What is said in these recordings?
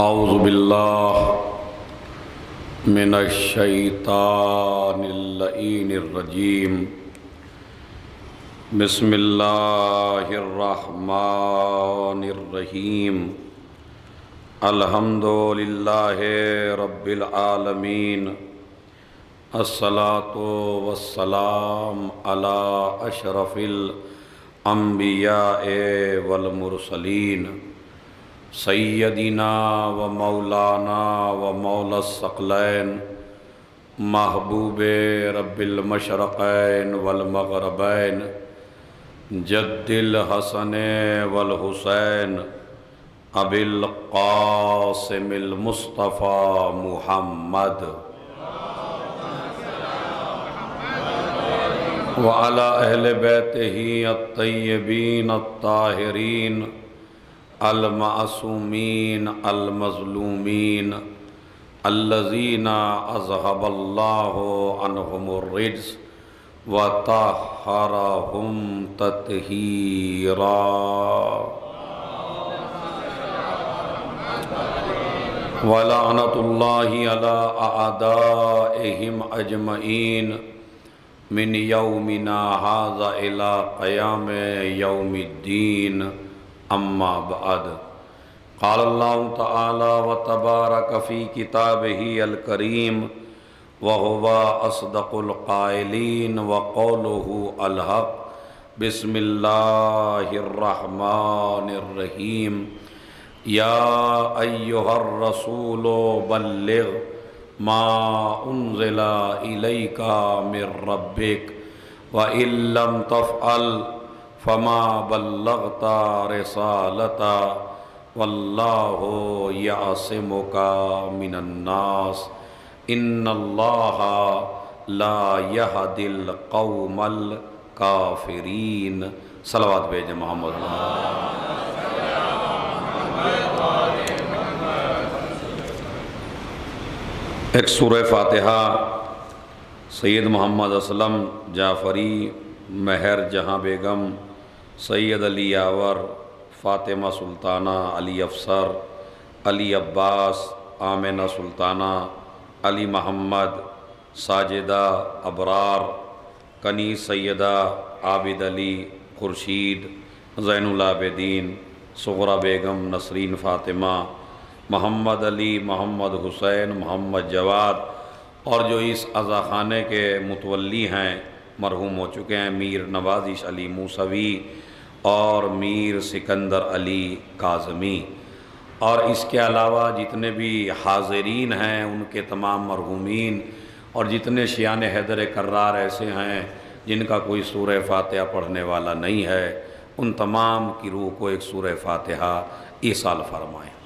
اعوذ باللہ من الشیطان اللعین الرجیم بسم اللہ الرحمن الرحیم الحمد للہ رب العالمین الصلاۃ والسلام علی اشرف الانبیاء والمرسلین سیدنا و مولانا و مولا الثقلین محبوب رب المشرقین والمغربین جد الحسن والحسین ابی القاسم المصطفیٰ محمد وعلی اہل بیتہ الطیبین الطاہرین المعصومین المظلومین الذین اذہب اللہ عنہم الرجس وطہرہم تطہیرا ولعنۃ اللہ علی اعدائہم اجمعین من یومنا ھذا الی قیام یوم الدین اما بعد قال اللہ تعالی وتبارک فی کتابہ الکریم وہو اصدق القائلین وقولہ الحق بسم اللہ الرحمن الرحیم یا ایہا الرسول بلغ ما انزل الیک من ربک وإن لم تفعل فما بلغت رسالتا واللہ یعصمک من الناس ان اللہ لا یہدی القوم الکافرین صلوات بھیجیں محمد ایک سورہ فاتحہ سید محمد اسلم جعفری مہر جہاں بیگم سید علی یاور فاطمہ سلطانہ علی افسر علی عباس آمنہ سلطانہ علی محمد ساجدہ ابرار کنی سیدہ عابد علی خورشید زین العابدین صغرا بیگم نسرین فاطمہ محمد علی محمد حسین محمد جواد اور جو اس عزاخانے کے متولی ہیں مرحوم ہو چکے ہیں میر نوازش علی موسوی اور میر سکندر علی کاظمی اور اس کے علاوہ جتنے بھی حاضرین ہیں ان کے تمام مرحومین اور جتنے شیعان حیدر کرار ایسے ہیں جن کا کوئی سورہ فاتحہ پڑھنے والا نہیں ہے ان تمام کی روح کو ایک سورہ فاتحہ ایصال فرمائیں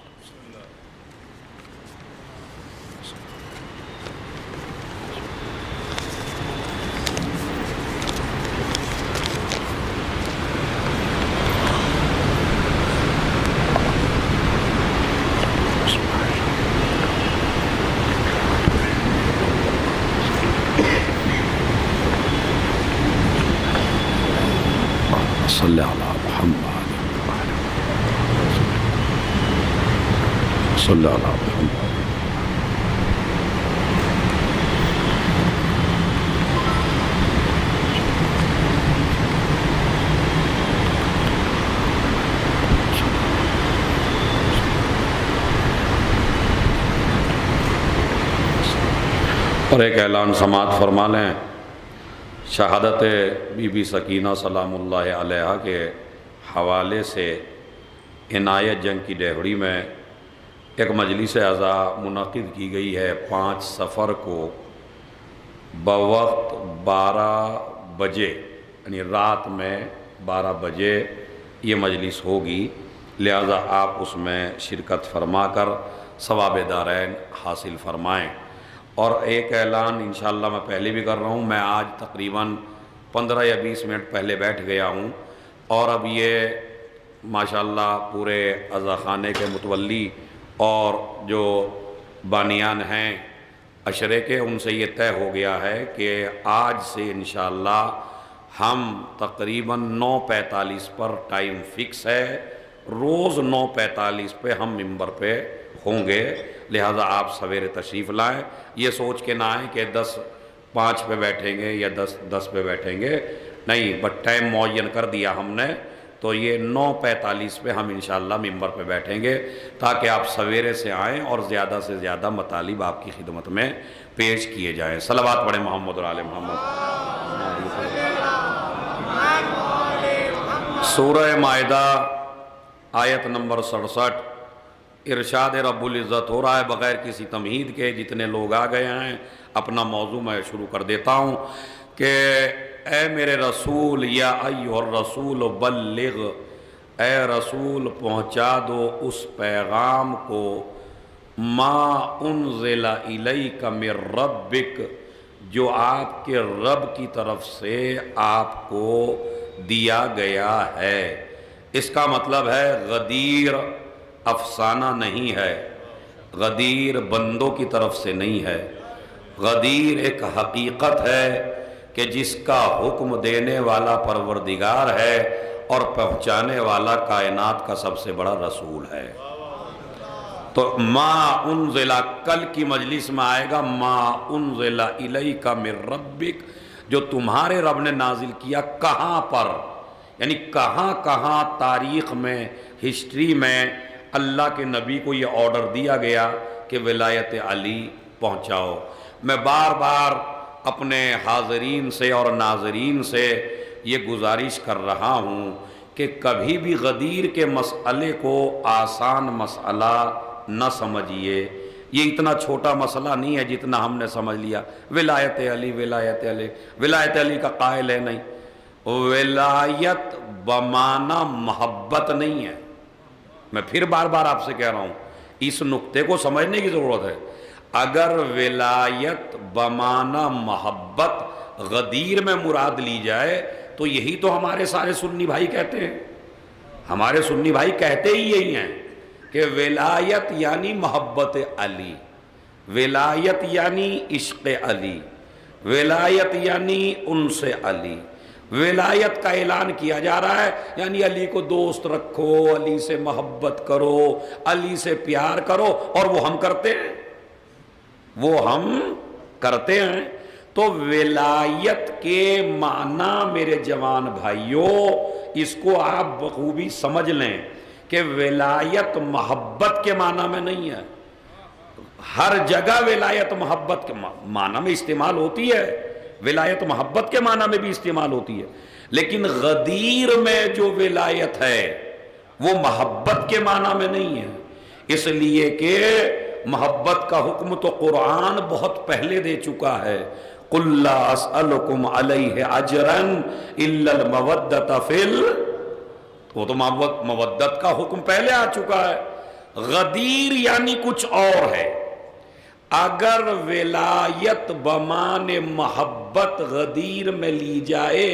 صلی علی محمد صلی علی محمد اور ایک اعلان سماعت فرما لیں شہادت بی بی سکینہ سلام اللہ علیہا کے حوالے سے عنایت جنگ کی ڈیہڑی میں ایک مجلس عزا منعقد کی گئی ہے 5 صفر کو بوقت 12 بجے یعنی رات میں 12 بجے یہ مجلس ہوگی لہذا آپ اس میں شرکت فرما کر ثواب دارین حاصل فرمائیں اور ایک اعلان انشاءاللہ میں پہلے بھی کر رہا ہوں میں آج تقریباً 15 یا 20 منٹ پہلے بیٹھ گیا ہوں اور اب یہ ماشاءاللہ پورے عزاخانے کے متولی اور جو بانیان ہیں عشرے کے ان سے یہ طے ہو گیا ہے کہ آج سے انشاءاللہ ہم تقریباً 9:45 پر ٹائم فکس ہے، روز 9:45 پہ ہم ممبر پہ ہوں گے، لہٰذا آپ سویرے تشریف لائیں۔ یہ سوچ کے نہ آئیں کہ 10:05 پہ بیٹھیں گے یا 10:10 پہ بیٹھیں گے، نہیں، بس ٹائم معین کر دیا ہم نے، تو یہ 9:45 پہ ہم انشاءاللہ ممبر پہ بیٹھیں گے، تاکہ آپ سویرے سے آئیں اور زیادہ سے زیادہ مطالب آپ کی خدمت میں پیش کیے جائیں۔ صلوات پڑھیں محمد اور آل محمد۔ سورہ مائدہ آیت نمبر 67، ارشاد رب العزت ہو رہا ہے بغیر کسی تمہید کے۔ جتنے لوگ آ گئے ہیں اپنا موضوع میں شروع کر دیتا ہوں کہ اے میرے رسول، یا ایھا الرسول بلغ، اے رسول پہنچا دو اس پیغام کو، ما انزل الیک من ربک، جو آپ کے رب کی طرف سے آپ کو دیا گیا ہے۔ اس کا مطلب ہے غدیر افسانہ نہیں ہے، غدیر بندوں کی طرف سے نہیں ہے، غدیر ایک حقیقت ہے کہ جس کا حکم دینے والا پروردگار ہے اور پہنچانے والا کائنات کا سب سے بڑا رسول ہے۔ تو ما انزل، کل کی مجلس میں آئے گا ما انزل الیک من ربک، جو تمہارے رب نے نازل کیا کہاں پر، یعنی کہاں کہاں تاریخ میں، ہسٹری میں اللہ کے نبی کو یہ آرڈر دیا گیا کہ ولایت علی پہنچاؤ۔ میں بار بار اپنے حاضرین سے اور ناظرین سے یہ گزارش کر رہا ہوں کہ کبھی بھی غدیر کے مسئلے کو آسان مسئلہ نہ سمجھیے۔ یہ اتنا چھوٹا مسئلہ نہیں ہے جتنا ہم نے سمجھ لیا، ولایت علی ولایت علی، ولایت علی کا قائل ہے نہیں۔ ولایت بمعنی محبت نہیں ہے، میں پھر بار بار آپ سے کہہ رہا ہوں، اس نقطے کو سمجھنے کی ضرورت ہے۔ اگر ولایت بمعنی محبت غدیر میں مراد لی جائے تو یہی تو ہمارے سارے سنی بھائی کہتے ہیں، ہمارے سنی بھائی کہتے ہی یہی ہیں کہ ولایت یعنی محبت علی، ولایت یعنی عشق علی، ولایت یعنی انس علی، ولایت کا اعلان کیا جا رہا ہے یعنی علی کو دوست رکھو، علی سے محبت کرو، علی سے پیار کرو، اور وہ ہم کرتے ہیں، وہ ہم کرتے ہیں۔ تو ولایت کے معنی میرے جوان بھائیوں، اس کو آپ بخوبی سمجھ لیں کہ ولایت محبت کے معنی میں نہیں ہے۔ ہر جگہ ولایت محبت کے معنی میں استعمال ہوتی ہے، ولایت محبت کے معنی میں بھی استعمال ہوتی ہے، لیکن غدیر میں جو ولایت ہے وہ محبت کے معنی میں نہیں ہے، اس لیے کہ محبت کا حکم تو قرآن بہت پہلے دے چکا ہے۔ قُلْ لَا أَسْأَلُكُمْ عَلَيْهِ أَجْرًا إِلَّا الْمَوَدَّةَ فِي وہ تو مودت کا حکم پہلے آ چکا ہے۔ غدیر یعنی کچھ اور ہے۔ اگر ولایت بمعنی محبت غدیر میں لی جائے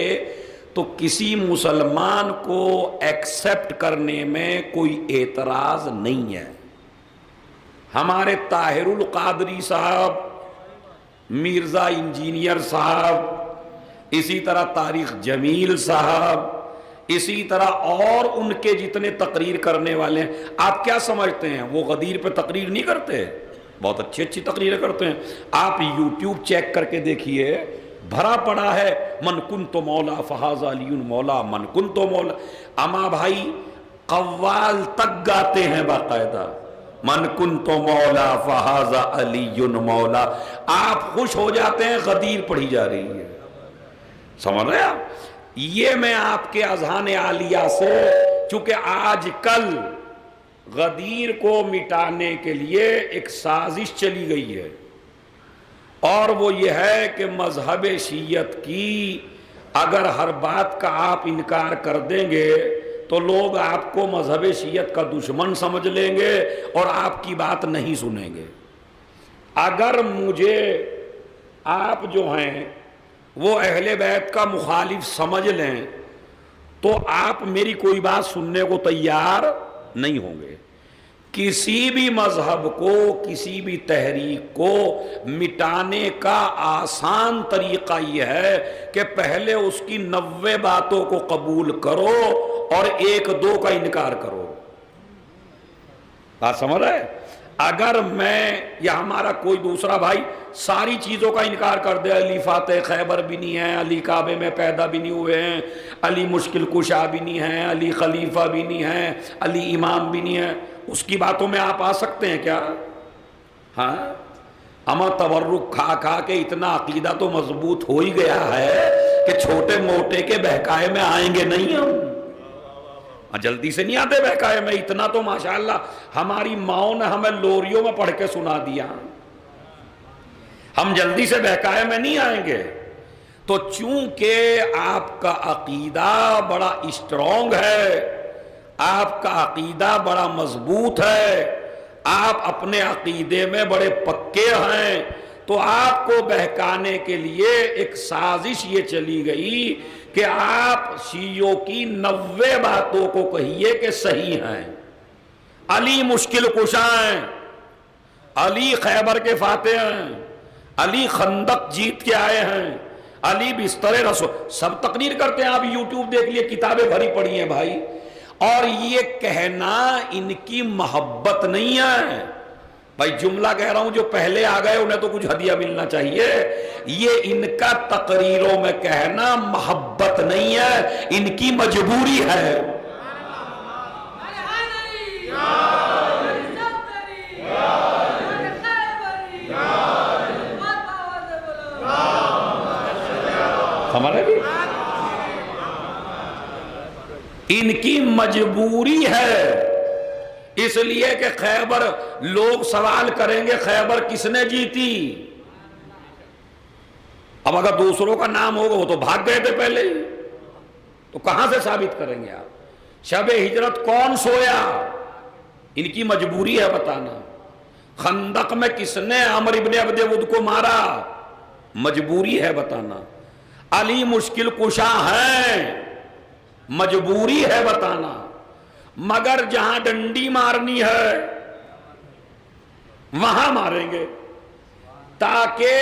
تو کسی مسلمان کو ایکسپٹ کرنے میں کوئی اعتراض نہیں ہے۔ ہمارے طاہر القادری صاحب، مرزا انجینئر صاحب، اسی طرح طارق جمیل صاحب، اسی طرح اور ان کے جتنے تقریر کرنے والے ہیں، آپ کیا سمجھتے ہیں وہ غدیر پہ تقریر نہیں کرتے؟ بہت اچھی اچھی تقریریں کرتے ہیں۔ آپ یوٹیوب چیک کر کے دیکھیے، بھرا پڑا ہے من کنت مولا فہذا علی مولا، من کنت مولا۔ اما بھائی قوال تک گاتے ہیں باقاعدہ، من کنت مولا فہذا علی مولا۔ آپ خوش ہو جاتے ہیں غدیر پڑھی جا رہی ہے، سمجھ رہے ہیں آپ؟ یہ میں آپ کے اذہان عالیہ سے، چونکہ آج کل غدیر کو مٹانے کے لیے ایک سازش چلی گئی ہے، اور وہ یہ ہے کہ مذہب شیعت کی اگر ہر بات کا آپ انکار کر دیں گے تو لوگ آپ کو مذہب شیعت کا دشمن سمجھ لیں گے اور آپ کی بات نہیں سنیں گے۔ اگر مجھے آپ جو ہیں وہ اہل بیت کا مخالف سمجھ لیں تو آپ میری کوئی بات سننے کو تیار نہیں ہوں گے۔ کسی بھی مذہب کو، کسی بھی تحریک کو مٹانے کا آسان طریقہ یہ ہے کہ پہلے اس کی 90 باتوں کو قبول کرو اور 1-2 کا انکار کرو۔ بات سمجھ رہے؟ اگر میں یا ہمارا کوئی دوسرا بھائی ساری چیزوں کا انکار کر دے، علی فاتح خیبر بھی نہیں ہے، علی کعبے میں پیدا بھی نہیں ہوئے ہیں، علی مشکل کشا بھی نہیں ہے، علی خلیفہ بھی نہیں ہے، علی امام بھی نہیں ہے، اس کی باتوں میں آپ آ سکتے ہیں کیا؟ ہاں، اما تورک کھا کھا کے اتنا عقیدہ تو مضبوط ہو ہی گیا ہے کہ چھوٹے موٹے کے بہکائے میں آئیں گے نہیں ہم، جلدی سے نہیں آتے بہکائے میں، اتنا تو ماشاءاللہ ہماری ماؤں نے ہمیں لوریوں میں پڑھ کے سنا دیا، ہم جلدی سے بہکائے میں نہیں آئیں گے۔ تو چونکہ آپ کا عقیدہ بڑا اسٹرانگ ہے، آپ کا عقیدہ بڑا مضبوط ہے، آپ اپنے عقیدے میں بڑے پکے ہیں، تو آپ کو بہکانے کے لیے ایک سازش یہ چلی گئی کہ آپ شیعوں کی 90 باتوں کو کہیے کہ صحیح ہیں، علی مشکل کشا ہیں، علی خیبر کے فاتح ہیں، علی خندق جیت کے آئے ہیں، علی بستر رسول، سب تقریر کرتے ہیں، آپ یوٹیوب دیکھ لیے، کتابیں بھری پڑی ہیں بھائی، اور یہ کہنا ان کی محبت نہیں ہے بھائی، جملہ کہہ رہا ہوں، جو پہلے آ گئے انہیں تو کچھ ہدیہ ملنا چاہیے، یہ ان کا تقریروں میں کہنا محبت نہیں ہے، ان کی مجبوری ہے۔ ہمارے بھی ان کی مجبوری ہے، اس لیے کہ خیبر، لوگ سوال کریں گے خیبر کس نے جیتی؟ اب اگر دوسروں کا نام ہوگا وہ تو بھاگ گئے تھے پہلے ہی، تو کہاں سے ثابت کریں گے آپ؟ شب ہجرت کون سویا؟ ان کی مجبوری ہے بتانا۔ خندق میں کس نے عمر ابن عبد ود کو مارا؟ مجبوری ہے بتانا۔ علی مشکل کشا ہیں، مجبوری ہے بتانا۔ مگر جہاں ڈنڈی مارنی ہے وہاں ماریں گے، تاکہ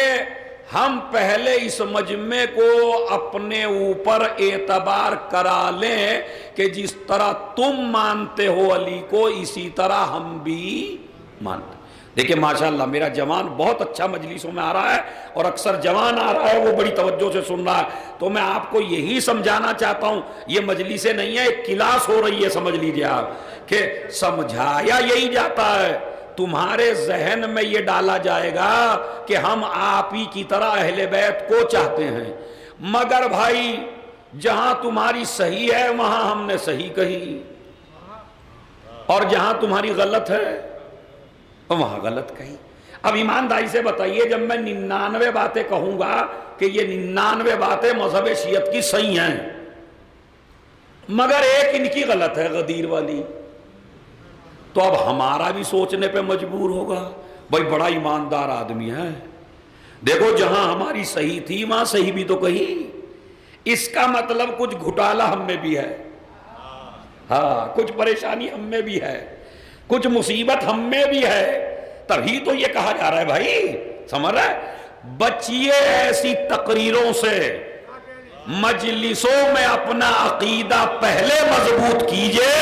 ہم پہلے اس مجمع کو اپنے اوپر اعتبار کرا لیں کہ جس طرح تم مانتے ہو علی کو، اسی طرح ہم بھی مانتے۔ دیکھیں ماشاءاللہ میرا جوان بہت اچھا مجلسوں میں آ رہا ہے، اور اکثر جوان آ رہا ہے وہ بڑی توجہ سے سن رہا ہے، تو میں آپ کو یہی سمجھانا چاہتا ہوں، یہ مجلسیں نہیں ہے، ایک کلاس ہو رہی ہے، سمجھ لیجئے آپ کہ سمجھایا یہی جاتا ہے، تمہارے ذہن میں یہ ڈالا جائے گا کہ ہم آپ ہی کی طرح اہل بیت کو چاہتے ہیں، مگر بھائی جہاں تمہاری صحیح ہے وہاں ہم نے صحیح کہی، اور جہاں تمہاری غلط ہے وہاں غلط کہی۔ اب ایمانداری سے بتائیے، جب میں 99 باتیں کہوں گا کہ یہ 99 باتیں مذہب شیعت کی صحیح ہیں، مگر ایک ان کی غلط ہے، غدیر والی، تو اب ہمارا بھی سوچنے پہ مجبور ہوگا، بھائی بڑا ایماندار آدمی ہے، دیکھو جہاں ہماری صحیح تھی وہاں صحیح بھی تو کہی، اس کا مطلب کچھ گھٹالہ ہم میں بھی ہے، ہاں کچھ پریشانی ہم میں بھی ہے، کچھ مصیبت ہم میں بھی ہے، تبھی تو یہ کہا جا رہا ہے بھائی، سمجھ رہا ہے، بچیے ایسی تقریروں سے، مجلسوں میں اپنا عقیدہ پہلے مضبوط کیجئے،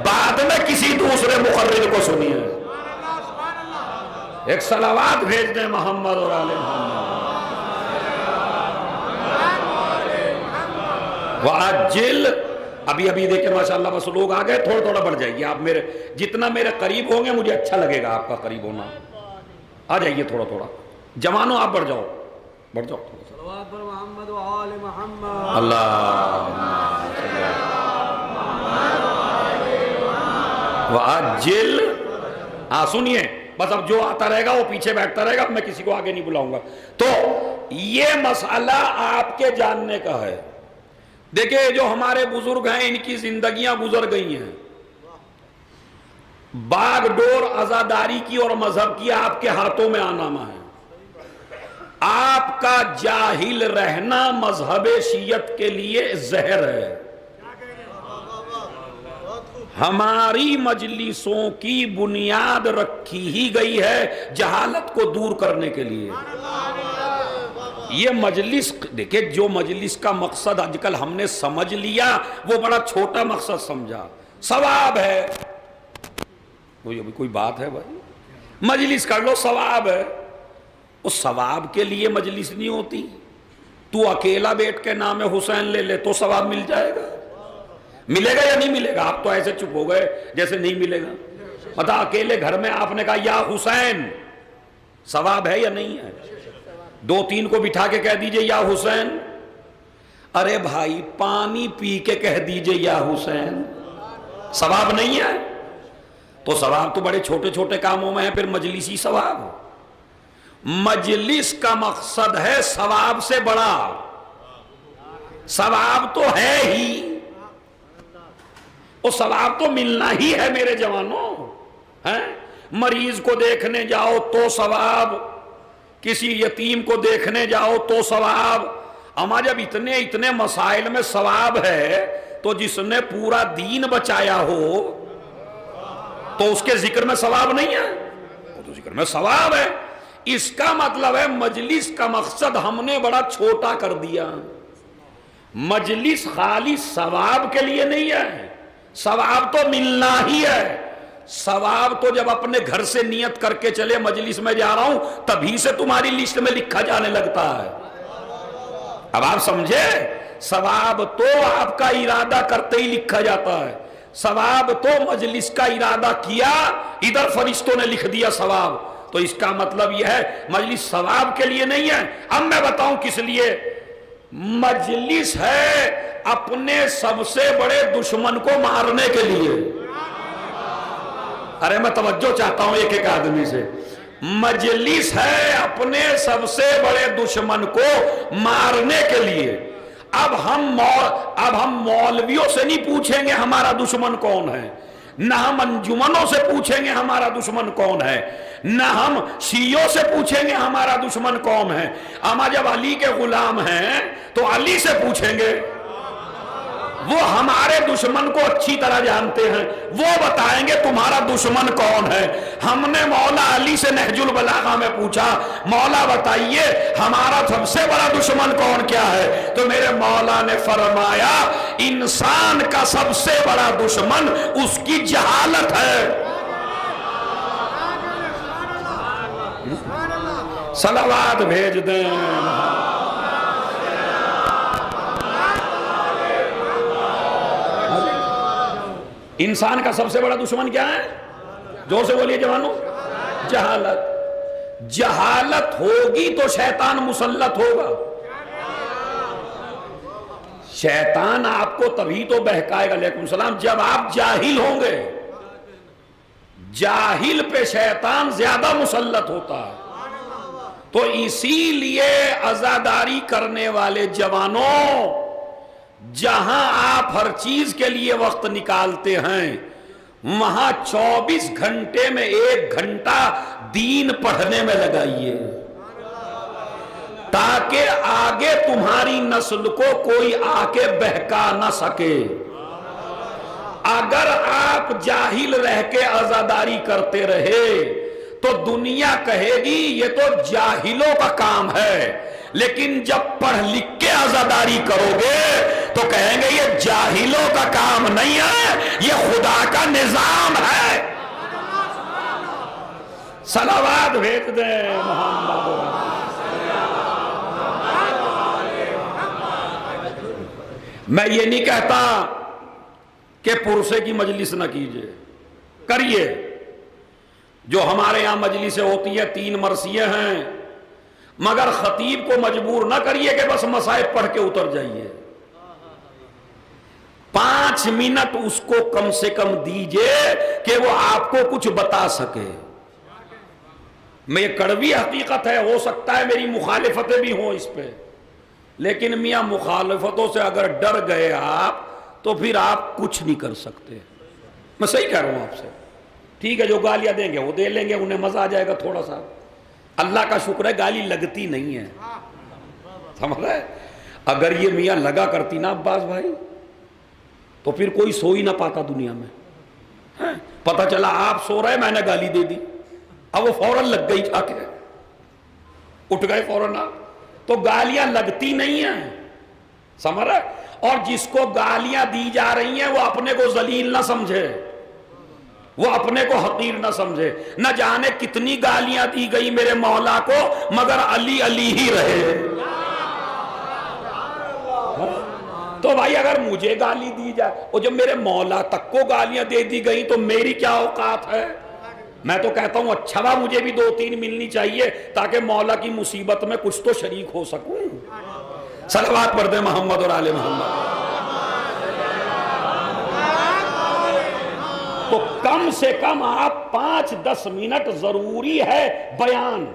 بعد میں کسی دوسرے مقرر کو سنیے۔ ایک صلوات بھیج دیں محمد اور آل محمد۔ وَعَجِّلْ، ابھی دیکھیں ماشاءاللہ بس لوگ آ گئے، تھوڑا تھوڑا بڑھ جائیے آپ، میرے جتنا میرے قریب ہوں گے مجھے اچھا لگے گا آپ کا قریب ہونا، آ جائیے تھوڑا تھوڑا، جوانوں آپ بڑھ جاؤ، بڑھ جاؤ تھوڑا سا۔ صلوات پر محمد و آل محمد۔ اللہ وَعَجِّلْ، سنیے بس، اب جو آتا رہے گا وہ پیچھے بیٹھتا رہے گا، میں کسی کو آگے نہیں بلاؤں گا۔ تو یہ مسئلہ آپ کے جاننے کا ہے۔ دیکھیں جو ہمارے بزرگ ہیں ان کی زندگیاں گزر گئی ہیں، باغ ڈور عزاداری کی اور مذہب کی آپ کے ہاتھوں میں آنامہ ہے، آپ کا جاہل رہنا مذہب شیعت کے لیے زہر ہے۔ ہماری مجلسوں کی بنیاد رکھی ہی گئی ہے جہالت کو دور کرنے کے لیے۔ یہ مجلس دیکھیں، جو مجلس کا مقصد آج کل ہم نے سمجھ لیا وہ بڑا چھوٹا مقصد سمجھا، ثواب ہے، کوئی بات ہے بھائی، مجلس کر لو ثواب ہے. اس ثواب کے لیے مجلس نہیں ہوتی. تو اکیلا بیٹھ کے نام حسین لے لے تو ثواب مل جائے گا. ملے گا یا نہیں ملے گا؟ آپ تو ایسے چپ ہو گئے جیسے نہیں ملے گا. بتا اکیلے گھر میں آپ نے کہا یا حسین، ثواب ہے یا نہیں ہے؟ 2-3 کو بٹھا کے کہہ دیجئے یا حسین. ارے بھائی پانی پی کے کہہ دیجئے یا حسین، ثواب نہیں ہے؟ تو ثواب تو بڑے چھوٹے چھوٹے کاموں میں ہے، پھر مجلسی ثواب. مجلس کا مقصد ہے ثواب سے بڑا. ثواب تو ہے ہی، وہ ثواب تو ملنا ہی ہے میرے جوانوں. مریض کو دیکھنے جاؤ تو ثواب، کسی یتیم کو دیکھنے جاؤ تو ثواب. اما جب اتنے مسائل میں ثواب ہے تو جس نے پورا دین بچایا ہو تو اس کے ذکر میں ثواب نہیں ہے؟ وہ تو ذکر میں ثواب ہے. اس کا مطلب ہے مجلس کا مقصد ہم نے بڑا چھوٹا کر دیا. مجلس خالی ثواب کے لیے نہیں ہے، ثواب تو ملنا ہی ہے. ثواب تو جب اپنے گھر سے نیت کر کے چلے مجلس میں جا رہا ہوں تبھی سے تمہاری لسٹ میں لکھا جانے لگتا ہے. اب آپ سمجھے؟ ثواب تو آپ کا ارادہ کرتے ہی لکھا جاتا ہے. ثواب تو مجلس کا ارادہ کیا، ادھر فرشتوں نے لکھ دیا ثواب. تو اس کا مطلب یہ ہے مجلس ثواب کے لیے نہیں ہے. اب میں بتاؤں کس لیے. مجلس ہے اپنے سب سے بڑے دشمن کو مارنے کے لیے. ارے میں توجہ چاہتا ہوں ایک ایک آدمی سے. مجلس ہے اپنے سب سے بڑے دشمن کو مارنے کے لیے. اب ہم مولویوں سے نہیں پوچھیں گے ہمارا دشمن کون ہے، نہ ہم انجمنوں سے پوچھیں گے ہمارا دشمن کون ہے، نہ ہم شیعوں سے پوچھیں گے ہمارا دشمن کون ہے. اما جب علی کے غلام ہیں تو علی سے پوچھیں گے. وہ ہمارے دشمن کو اچھی طرح جانتے ہیں، وہ بتائیں گے تمہارا دشمن کون ہے. ہم نے مولا علی سے نہج البلاغہ میں پوچھا مولا بتائیے ہمارا سب سے بڑا دشمن کون کیا ہے، تو میرے مولا نے فرمایا انسان کا سب سے بڑا دشمن اس کی جہالت ہے. صلوات بھیج دیں. انسان کا سب سے بڑا دشمن کیا ہے؟ زور سے بولیے جوانوں. جہالت. جہالت ہوگی تو شیطان مسلط ہوگا. شیطان آپ کو تبھی تو بہکائے گا، علیکم السلام، جب آپ جاہل ہوں گے. جاہل پہ شیطان زیادہ مسلط ہوتا ہے. تو اسی لیے عزاداری کرنے والے جوانوں، جہاں آپ ہر چیز کے لیے وقت نکالتے ہیں وہاں 24 گھنٹے میں 1 گھنٹہ دین پڑھنے میں لگائیے، تاکہ آگے تمہاری نسل کو کوئی آ کے بہکا نہ سکے. اگر آپ جاہل رہ کے عزاداری کرتے رہے تو دنیا کہے گی یہ تو جاہلوں کا کام ہے، لیکن جب پڑھ لکھ کے عزاداری کرو گے تو کہیں گے یہ جاہلوں کا کام نہیں ہے، یہ خدا کا نظام ہے. صلوات بھیج دیں محمد. میں یہ نہیں کہتا کہ پرسے کی مجلس نہ کیجئے، کریے. جو ہمارے یہاں مجلسیں ہوتی ہیں 3 مرثیے ہیں، مگر خطیب کو مجبور نہ کریے کہ بس مصائب پڑھ کے اتر جائیے. 5 منٹ اس کو کم سے کم دیجئے کہ وہ آپ کو کچھ بتا سکے. میں کڑوی حقیقت ہے، ہو سکتا ہے میری مخالفتیں بھی ہوں اس پہ، لیکن میاں مخالفتوں سے اگر ڈر گئے آپ تو پھر آپ کچھ نہیں کر سکتے. میں صحیح کہہ رہا ہوں آپ سے. ٹھیک ہے جو گالیاں دیں گے وہ دے لیں گے، انہیں مزہ آ جائے گا تھوڑا سا. اللہ کا شکر ہے گالی لگتی نہیں ہے، سمجھ رہے. اگر یہ میاں لگا کرتی نا عباس بھائی تو پھر کوئی سو ہی نہ پاتا دنیا میں. پتہ چلا آپ سو رہے میں نے گالی دے دی، اب وہ فوراً لگ گئی، جا کے اٹھ گئے فوراً آپ. تو گالیاں لگتی نہیں ہیں، سمجھ رہے. اور جس کو گالیاں دی جا رہی ہیں وہ اپنے کو ذلیل نہ سمجھے. وہ اپنے کو حقیر نہ سمجھے. نہ جانے کتنی گالیاں دی گئی میرے مولا کو مگر علی علی ہی رہے. تو بھائی اگر مجھے گالی دی جائے اور جب میرے مولا تک کو گالیاں دے دی گئی تو میری کیا اوقات ہے؟ میں تو کہتا ہوں اچھا وا مجھے بھی 2-3 ملنی چاہیے تاکہ مولا کی مصیبت میں کچھ تو شریک ہو سکوں. صلوات پڑھ دیں محمد اور آل محمد. تو کم سے کم آپ 5-10 منٹ ضروری ہے بیان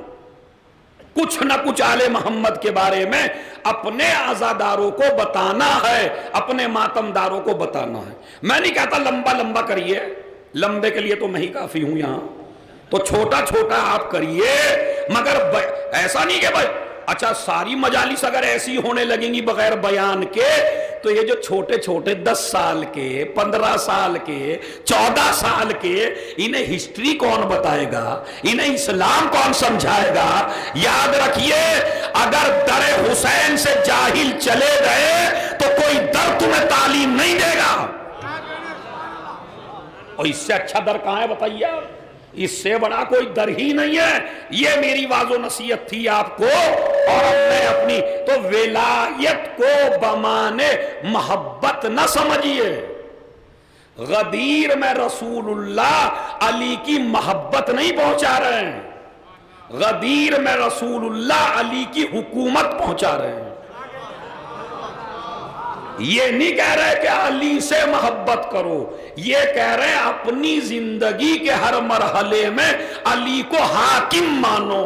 کچھ نہ کچھ آل محمد کے بارے میں اپنے عزاداروں کو بتانا ہے, اپنے ماتمداروں کو بتانا ہے. میں نہیں کہتا لمبا لمبا کریے, لمبے کے لیے تو میں ہی کافی ہوں یہاں, تو چھوٹا چھوٹا آپ کریے, مگر ایسا نہیں کہ بھائی اچھا ساری مجالس اگر ایسی ہونے لگیں گی بغیر بیان کے تو یہ جو چھوٹے چھوٹے 10 سال کے 15 سال کے 14 سال کے انہیں ہسٹری کون بتائے گا, انہیں اسلام کون سمجھائے گا؟ یاد رکھیے اگر در حسین سے جاہل چلے گئے تو کوئی در تمہیں تعلیم نہیں دے گا. اور اس سے اچھا در کہاں ہے بتائیے؟ اس سے بڑا کوئی در ہی نہیں ہے. یہ میری واضح و نصیحت تھی آپ کو. اور میں اپنی تو ولایت کو بمانے محبت نہ سمجھیے. غدیر میں رسول اللہ علی کی محبت نہیں پہنچا رہے ہیں, غدیر میں رسول اللہ علی کی حکومت پہنچا رہے ہیں. یہ نہیں کہہ رہے کہ علی سے محبت کرو, یہ کہہ رہے ہیں اپنی زندگی کے ہر مرحلے میں علی کو حاکم مانو,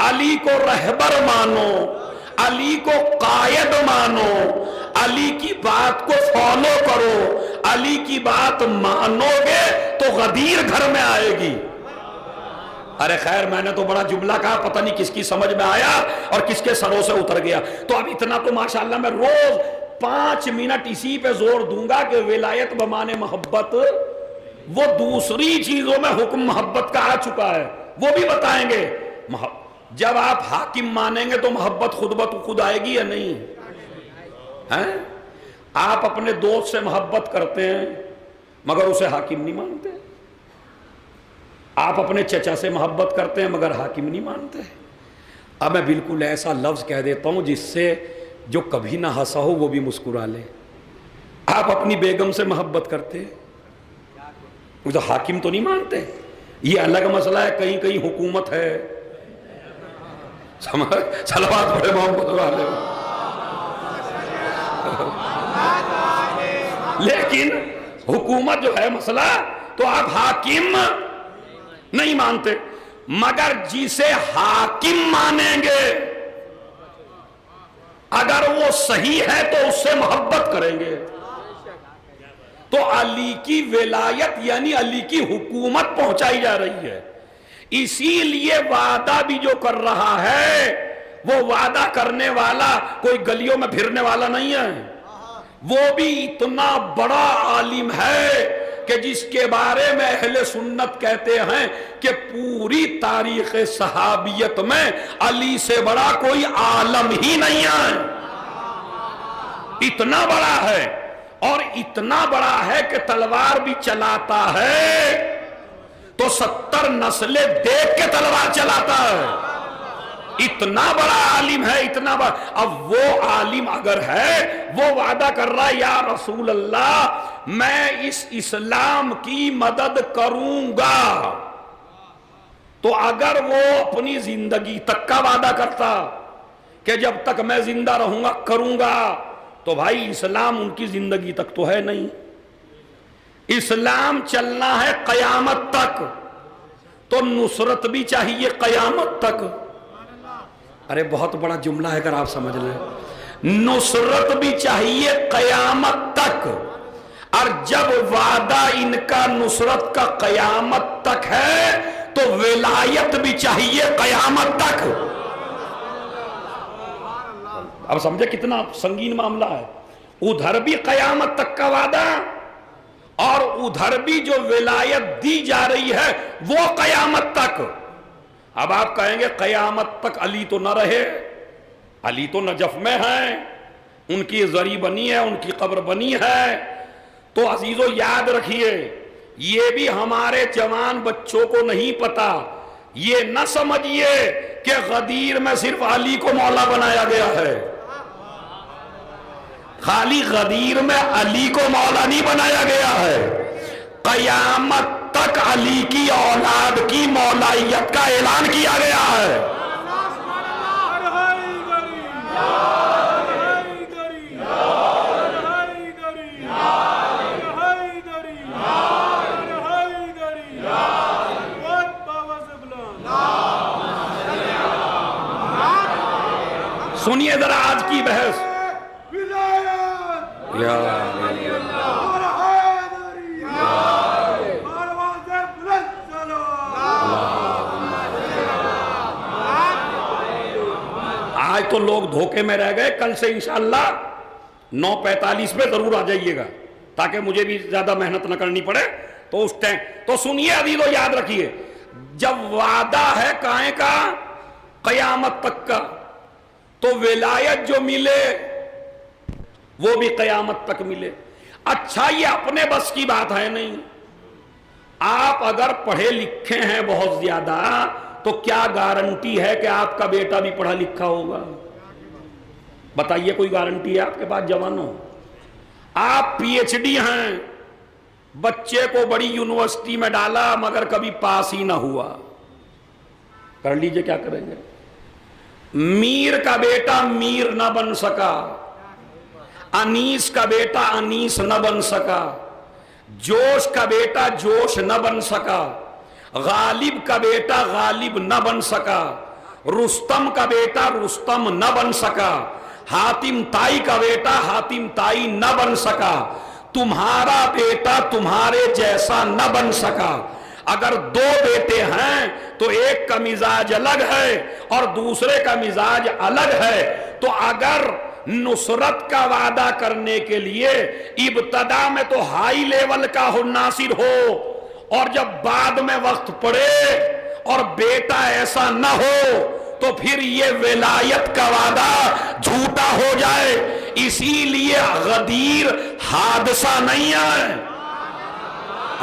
علی کو رہبر مانو, علی کو قائد مانو, علی کی بات کو فالو کرو. علی کی بات مانو گے تو غدیر گھر میں آئے گی. ارے خیر میں نے تو بڑا جملہ کہا, پتہ نہیں کس کی سمجھ میں آیا اور کس کے سروں سے اتر گیا. تو اب اتنا تو ماشاءاللہ میں روز 5 منٹ اسی پہ زور دوں گا کہ ولایت بمانے محبت, وہ دوسری چیزوں میں حکم محبت کا آ چکا ہے, وہ بھی بتائیں گے. جب آپ حاکم مانیں گے تو محبت خود بخود آئے گی یا نہیں؟ آپ اپنے دوست سے محبت کرتے ہیں مگر اسے حاکم نہیں مانتے. آپ اپنے چچا سے محبت کرتے ہیں مگر حاکم نہیں مانتے. اب میں بالکل ایسا لفظ کہہ دیتا ہوں جس سے جو کبھی نہ ہنسا ہو وہ بھی مسکرا لے. آپ اپنی بیگم سے محبت کرتے ہیں, وہ تو حاکم تو نہیں مانتے. یہ الگ مسئلہ ہے, کہیں کہیں حکومت ہے. صلوات پڑھے محمد علیہ. لیکن حکومت جو ہے مسئلہ, تو آپ حاکم نہیں مانتے, مگر جسے حاکم مانیں گے اگر وہ صحیح ہے تو اس سے محبت کریں گے. تو علی کی ولایت یعنی علی کی حکومت پہنچائی جا رہی ہے. اسی لیے وعدہ بھی جو کر رہا ہے وہ وعدہ کرنے والا کوئی گلیوں میں پھرنے والا نہیں ہے, وہ بھی اتنا بڑا عالم ہے کہ جس کے بارے میں اہل سنت کہتے ہیں کہ پوری تاریخ صحابیت میں علی سے بڑا کوئی عالم ہی نہیں ہے. اتنا بڑا ہے, اور اتنا بڑا ہے کہ تلوار بھی چلاتا ہے تو 70 نسلیں دیکھ کے تلوار چلاتا ہے. اتنا بڑا عالم ہے, اتنا بڑا. اب وہ عالم اگر ہے وہ وعدہ کر رہا ہے یا رسول اللہ میں اس اسلام کی مدد کروں گا, تو اگر وہ اپنی زندگی تک کا وعدہ کرتا کہ جب تک میں زندہ رہوں گا کروں گا, تو بھائی اسلام ان کی زندگی تک تو ہے نہیں. اسلام چلنا ہے قیامت تک, تو نصرت بھی چاہیے قیامت تک. ارے بہت بڑا جملہ ہے اگر آپ سمجھ لیں, نصرت بھی چاہیے قیامت تک, اور جب وعدہ ان کا نصرت کا قیامت تک ہے تو ولایت بھی چاہیے قیامت تک. اب سمجھے کتنا سنگین معاملہ ہے. ادھر بھی قیامت تک کا وعدہ اور ادھر بھی جو ولایت دی جا رہی ہے وہ قیامت تک. اب آپ کہیں گے قیامت تک علی تو نہ رہے, علی تو نجف میں ہیں, ان کی زری بنی ہے, ان کی قبر بنی ہے. تو عزیزو یاد رکھیے یہ بھی ہمارے جوان بچوں کو نہیں پتا. یہ نہ سمجھیے کہ غدیر میں صرف علی کو مولا بنایا گیا ہے. خالی غدیر میں علی کو مولا نہیں بنایا گیا ہے، قیامت تک علی کی اولاد کی مولائیت کا اعلان کیا گیا ہے. سنیے ذرا آج کی بحث. آج تو لوگ دھوکے میں رہ گئے، کل سے انشاءاللہ 9:45 پہ ضرور آ جائیے گا تاکہ مجھے بھی زیادہ محنت نہ کرنی پڑے. تو اس ٹائم تو سنیے عزیزو، یاد رکھیے، جب وعدہ ہے کائیں کا؟ قیامت تک کا. تو ولایت جو ملے وہ بھی قیامت تک ملے. اچھا یہ اپنے بس کی بات ہے نہیں. آپ اگر پڑھے لکھے ہیں بہت زیادہ تو کیا گارنٹی ہے کہ آپ کا بیٹا بھی پڑھا لکھا ہوگا؟ بتائیے، کوئی گارنٹی ہے آپ کے پاس جوانوں؟ آپ پی ایچ ڈی ہیں، بچے کو بڑی یونیورسٹی میں ڈالا مگر کبھی پاس ہی نہ ہوا، کر لیجئے، کیا کریں گے؟ میر کا بیٹا میر نہ بن سکا، انیس کا بیٹا انیس نہ بن سکا، جوش کا بیٹا جوش نہ بن سکا، غالب کا بیٹا غالب نہ بن سکا، رستم کا بیٹا رستم نہ بن سکا، حاتم تائی کا بیٹا حاتم تائی نہ بن سکا، تمہارا بیٹا تمہارے جیسا نہ بن سکا. اگر دو بیٹے ہیں تو ایک کا مزاج الگ ہے اور دوسرے کا مزاج الگ ہے. تو اگر نصرت کا وعدہ کرنے کے لیے ابتدا میں تو ہائی لیول کا ناصر ہو اور جب بعد میں وقت پڑے اور بیٹا ایسا نہ ہو تو پھر یہ ولایت کا وعدہ جھوٹا ہو جائے. اسی لیے غدیر حادثہ نہیں ہے.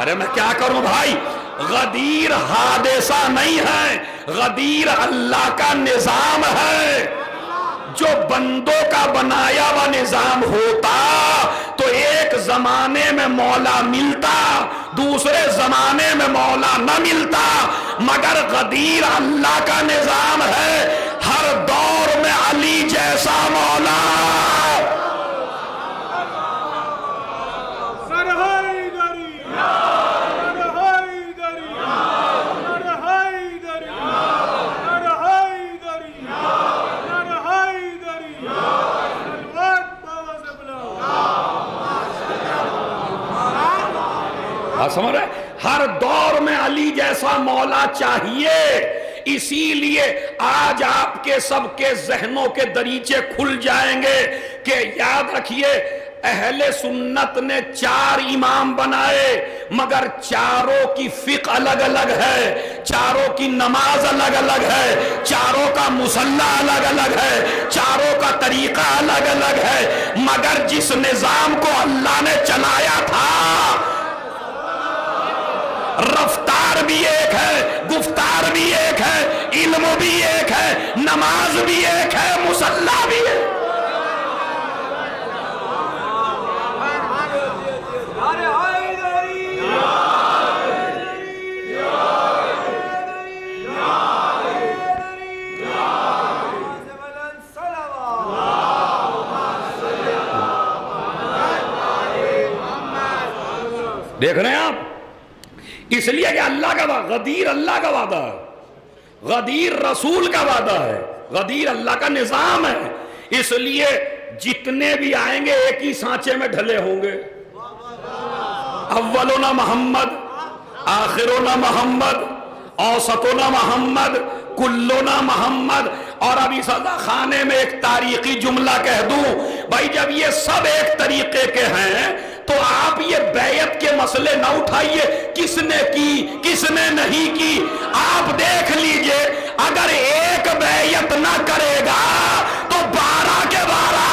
ارے میں کیا کروں بھائی، غدیر حادثہ نہیں ہے، غدیر اللہ کا نظام ہے. جو بندوں کا بنایا ہوا نظام ہوتا تو ایک زمانے میں مولا ملتا، دوسرے زمانے میں مولا نہ ملتا. مگر غدیر اللہ کا نظام ہے، ہر دور میں علی جیسا مولا. سمجھ رہے؟ ہر دور میں علی جیسا مولا چاہیے. اسی لیے آج آپ کے سب کے ذہنوں کے دریچے کھل جائیں گے کہ یاد رکھیے اہل سنت نے 4 امام بنائے مگر چاروں کی فقہ الگ الگ ہے، چاروں کی نماز الگ الگ ہے، چاروں کا مصلی الگ الگ ہے، چاروں کا طریقہ الگ الگ ہے. مگر جس نظام کو اللہ نے چلایا تھا رفتار بھی ایک ہے، گفتار بھی ایک ہے، علم بھی ایک ہے، نماز بھی ایک ہے، مصلی بھی ہے. دیکھ رہے ہیں آپ؟ اس لیے کہ اللہ کا وعدہ، غدیر اللہ کا وعدہ ہے، غدیر رسول کا وعدہ ہے، غدیر اللہ کا نظام ہے. اس لیے جتنے بھی آئیں گے ایک ہی سانچے میں ڈھلے ہوں گے. اولنا محمد، آخرنا محمد، اوسطنا محمد، کلنا محمد. اور ابھی صدا خانے میں ایک تاریخی جملہ کہہ دوں بھائی، جب یہ سب ایک طریقے کے ہیں تو آپ یہ بیعت کے مسئلے نہ اٹھائیے، کس نے کی کس نے نہیں کی. آپ دیکھ لیجئے اگر ایک بیعت نہ کرے گا تو 12 کے 12.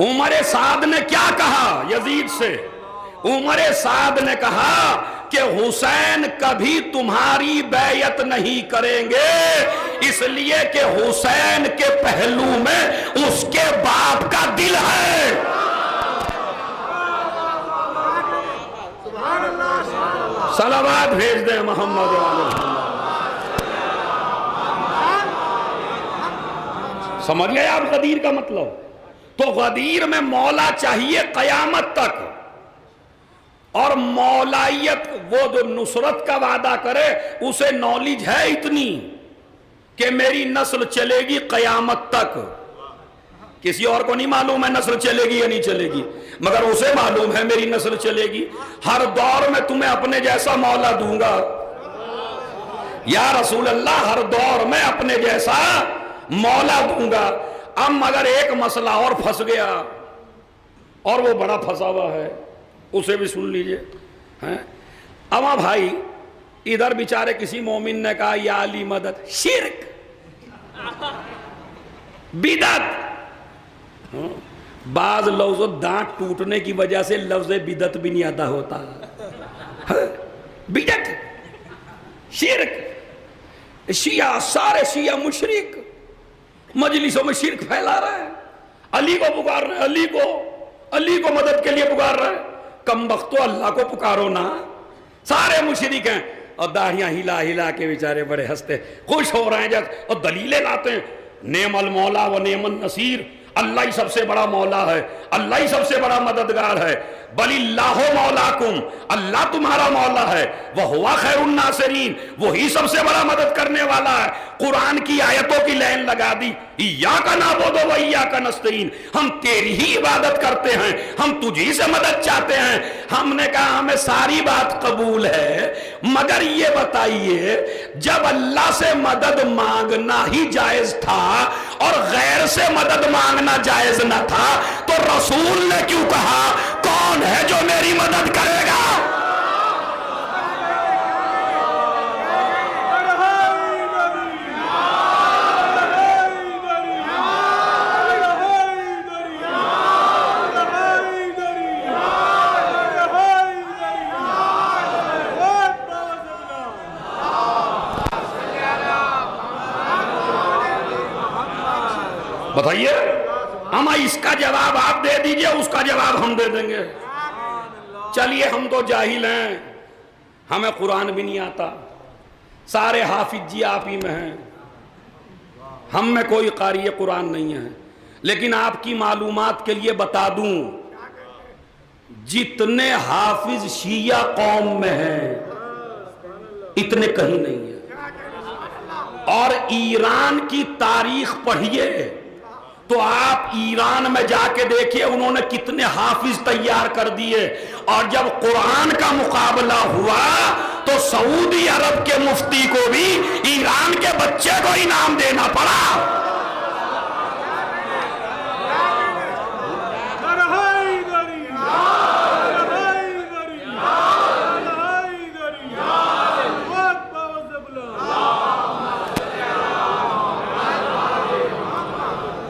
عمر سعد نے کیا کہا یزید سے؟ عمر سعد نے کہا کہ حسین کبھی تمہاری بیعت نہیں کریں گے، اس لیے کہ حسین کے پہلو میں اس کے باپ کا دل ہے۔ صلوات بھیج دیں محمد علیہ۔ سمجھ گئے آپ غدیر کا مطلب؟ تو غدیر میں مولا چاہیے قیامت تک، اور مولائیت وہ جو نصرت کا وعدہ کرے اسے نالج ہے اتنی کہ میری نسل چلے گی قیامت تک۔ کسی اور کو نہیں معلوم ہے نسل چلے گی یا نہیں چلے گی، مگر اسے معلوم ہے میری نسل چلے گی۔ ہر دور میں تمہیں اپنے جیسا مولا دوں گا یا رسول اللہ، ہر دور میں اپنے جیسا مولا دوں گا۔ اب مگر ایک مسئلہ اور پھنس گیا، اور وہ بڑا پھنسا ہوا ہے، اسے بھی سن لیجئے۔ اما بھائی ادھر بیچارے کسی مومن نے کہا یا علی مدد، شرک بدعت۔ بعض لفظ دانت ٹوٹنے کی وجہ سے لفظ بدعت بھی نہیں آتا ہوتا۔ بدعت، شرک، شیعہ، سارے شیعہ مشرک، مجلسوں میں شرک پھیلا رہے ہیں، علی کو پکار رہے ہیں، علی کو مدد کے لیے پکار رہے ہیں۔ کم بختو اللہ کو پکارو نا، سارے مشرک ہیں، اور داڑھیاں ہلا ہلا کے بیچارے بڑے ہنستے خوش ہو رہے ہیں جب، اور دلیلیں لاتے ہیں، نعم المولا و نعم النصیر، اللہ ہی سب سے بڑا مولا ہے، اللہ ہی سب سے بڑا مددگار ہے، بل اللہ مولاکم، اللہ تمہارا مولا ہے، وہو خیر الناصرین، وہی سب سے بڑا مدد کرنے والا ہے۔ قرآن کی آیتوں کی لائن لگا دی، ایاک نعبد و ایاک نستعین، ہم تیری ہی عبادت کرتے ہیں، ہم تجھی سے مدد چاہتے ہیں۔ ہم نے کہا ہمیں ساری بات قبول ہے، مگر یہ بتائیے جب اللہ سے مدد مانگنا ہی جائز تھا اور غیر سے مدد مانگنا جائز نہ تھا، تو رسول نے کیوں کہا کون ہے جو میری مدد کرے گا؟ بتائیے، ہم اس کا جواب آپ دے دیجئے، اس کا جواب ہم دے دیں گے۔ چلیے ہم تو جاہل ہیں، ہمیں قرآن بھی نہیں آتا، سارے حافظ جی آپ ہی میں ہیں، ہم میں کوئی قاری قرآن نہیں ہے، لیکن آپ کی معلومات کے لیے بتا دوں جتنے حافظ شیعہ قوم میں ہیں اتنے کہیں نہیں ہیں۔ اور ایران کی تاریخ پڑھیے تو آپ ایران میں جا کے دیکھیے انہوں نے کتنے حافظ تیار کر دیے، اور جب قرآن کا مقابلہ ہوا تو سعودی عرب کے مفتی کو بھی ایران کے بچے کو انعام دینا پڑا۔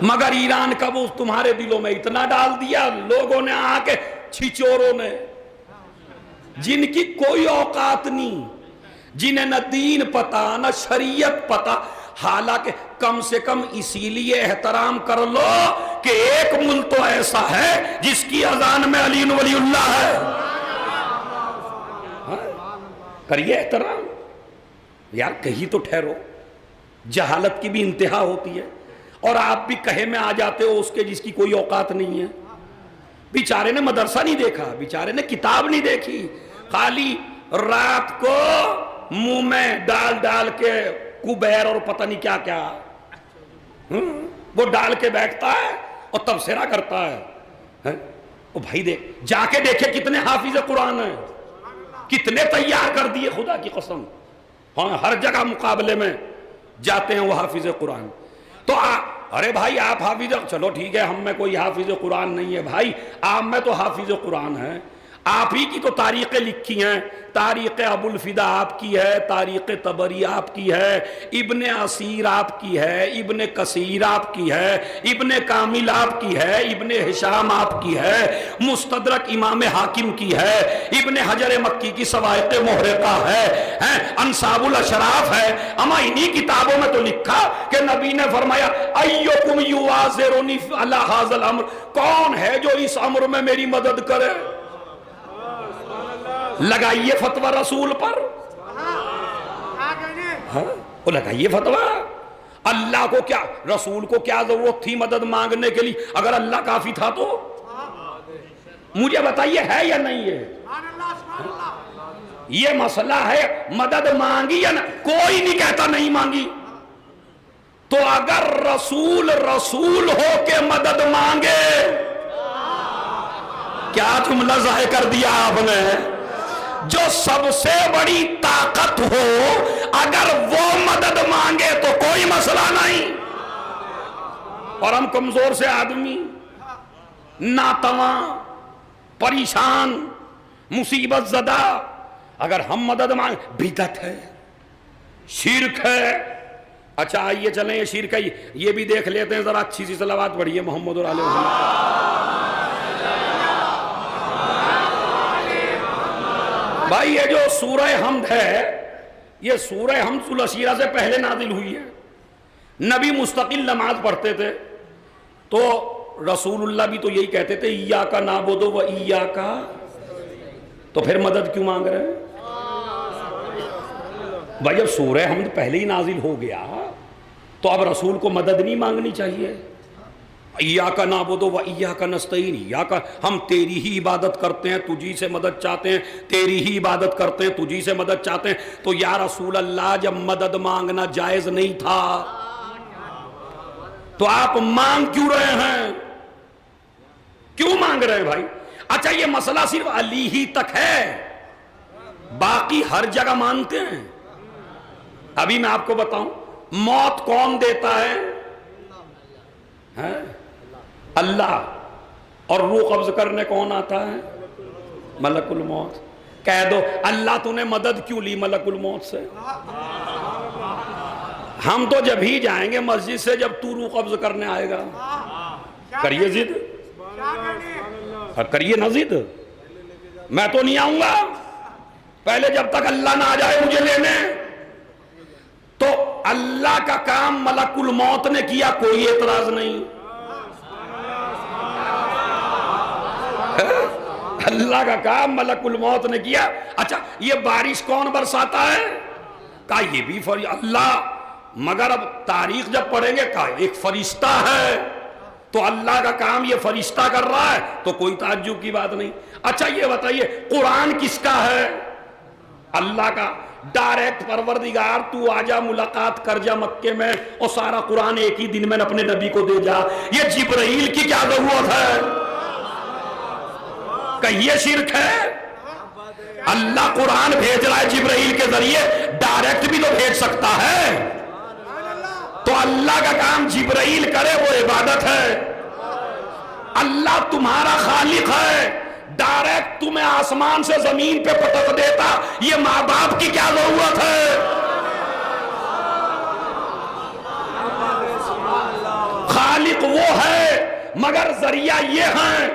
مگر ایران کا وہ تمہارے دلوں میں اتنا ڈال دیا لوگوں نے آ کے، چھچوروں نے، جن کی کوئی اوقات نہیں، جنہیں نہ دین پتا نہ شریعت پتا، حالانکہ کم سے کم اسی لیے احترام کر لو کہ ایک ملک تو ایسا ہے جس کی اذان میں علی ولی اللہ ہے۔ کریے احترام یار، کہیں تو ٹھہرو، جہالت کی بھی انتہا ہوتی ہے، اور آپ بھی کہے میں آ جاتے ہو اس کے جس کی کوئی اوقات نہیں ہے۔ بیچارے نے مدرسہ نہیں دیکھا، بیچارے نے کتاب نہیں دیکھی، خالی رات کو منہ میں ڈال ڈال کے کبیر اور پتہ نہیں کیا کیا وہ ڈال کے بیٹھتا ہے اور تبصرہ کرتا ہے۔ او بھائی دیکھ، جا کے دیکھے کتنے حافظ قرآن ہیں، کتنے تیار کر دیے، خدا کی قسم، ہاں ہر جگہ مقابلے میں جاتے ہیں وہ حافظ قرآن۔ تو ارے بھائی آپ حافظ، چلو ٹھیک ہے ہم میں کوئی حافظ قرآن نہیں ہے، بھائی آپ میں تو حافظ قرآن ہے، آپ ہی کی تو تاریخیں لکھی ہیں، تاریخ ابو الفدا آپ کی ہے، تاریخ طبری آپ کی ہے، ابن اسیر آپ کی ہے، ابن کثیر آپ کی ہے، ابن کامل آپ کی ہے، ابن ہشام آپ کی ہے، مستدرک امام حاکم کی ہے، ابن حجر مکی کی صواعق محرقہ ہے، انصاب الاشراف ہے۔ اما انہی کتابوں میں تو لکھا کہ نبی نے فرمایا ایکم یوازرنی علی ھذا الامر، کون ہے جو اس امر میں میری مدد کرے؟ لگائیے فتویٰ رسول پر، وہ لگائیے فتویٰ۔ اللہ کو کیا، رسول کو کیا ضرورت تھی مدد مانگنے کے لیے؟ اگر اللہ کافی تھا تو مجھے بتائیے ہے یا نہیں ہے؟ یہ مسئلہ ہے مدد مانگی یا نہ، کوئی نہیں کہتا نہیں مانگی۔ تو اگر رسول رسول ہو کے مدد مانگے، کیا جملہ ظاہر کر دیا آپ نے؟ جو سب سے بڑی طاقت ہو اگر وہ مدد مانگے تو کوئی مسئلہ نہیں۔ اور ہم کمزور سے آدمی، ناتواں، پریشان، مصیبت زدہ، اگر ہم مدد مانگیں بدعت ہے، شرک ہے۔ اچھا آئیے چلیں، یہ شرک ہے، یہ بھی دیکھ لیتے ہیں ذرا، اچھی سی صلوات پڑھیے محمد اور آلہ محمد۔ بھائی یہ جو سورہ حمد ہے، یہ سورہ حمد العشیرہ سے پہلے نازل ہوئی ہے۔ نبی مستقل نماز پڑھتے تھے تو رسول اللہ بھی تو یہی کہتے تھے ایاک نعبد و ایاک، تو پھر مدد کیوں مانگ رہے ہیں؟ بھائی جب سورہ حمد پہلے ہی نازل ہو گیا تو اب رسول کو مدد نہیں مانگنی چاہیے؟ ایاک نعبد و ایاک نستعین، ایاک، ہم تیری ہی عبادت کرتے ہیں، تجھی سے مدد چاہتے ہیں، تیری ہی عبادت کرتے ہیں، تجھی سے مدد چاہتے ہیں۔ تو یا رسول اللہ جب مدد مانگنا جائز نہیں تھا تو آپ مانگ کیوں رہے ہیں؟ کیوں مانگ رہے ہیں بھائی؟ اچھا یہ مسئلہ صرف علی ہی تک ہے، باقی ہر جگہ مانتے ہیں؟ ابھی میں آپ کو بتاؤں موت کون دیتا ہے؟ اللہ۔ اور روح قبض کرنے کون آتا ہے؟ ملک الموت۔ کہہ دو اللہ تو نے مدد کیوں لی ملک الموت سے؟ ہم تو جب ہی جائیں گے مسجد سے جب تو روح قبض کرنے آئے گا۔ کریے ضد، کریے نہ ضد، میں تو نہیں آؤں گا پہلے جب تک اللہ نہ آ جائے مجھے لینے۔ تو اللہ کا کام ملک الموت نے کیا، کوئی اعتراض نہیں۔ اللہ کا کام ملک الموت نے کیا۔ اچھا یہ بارش کون برساتا ہے؟ کہا یہ بھی اللہ، مگر اب تاریخ جب پڑھیں گے کہا ایک فرشتہ ہے، تو اللہ کا کام یہ فرشتہ کر رہا ہے تو کوئی تعجب کی بات نہیں۔ اچھا یہ بتائیے قرآن کس کا ہے؟ اللہ کا۔ ڈائریکٹ پروردگار تو آجا ملاقات کر جا مکے میں اور سارا قرآن ایک ہی دن میں اپنے نبی کو دے جا، یہ جبرائیل کی کیا ضرورت ہے؟ کہ یہ شرک ہے؟ اللہ قرآن بھیج رہا ہے جبرائیل کے ذریعے، ڈائریکٹ بھی تو بھیج سکتا ہے۔ تو اللہ کا کام جبرائیل کرے وہ عبادت ہے۔ اللہ تمہارا خالق ہے، ڈائریکٹ تمہیں آسمان سے زمین پہ پٹک دیتا، یہ ماں باپ کی کیا ضرورت ہے؟ خالق وہ ہے مگر ذریعہ یہ ہیں،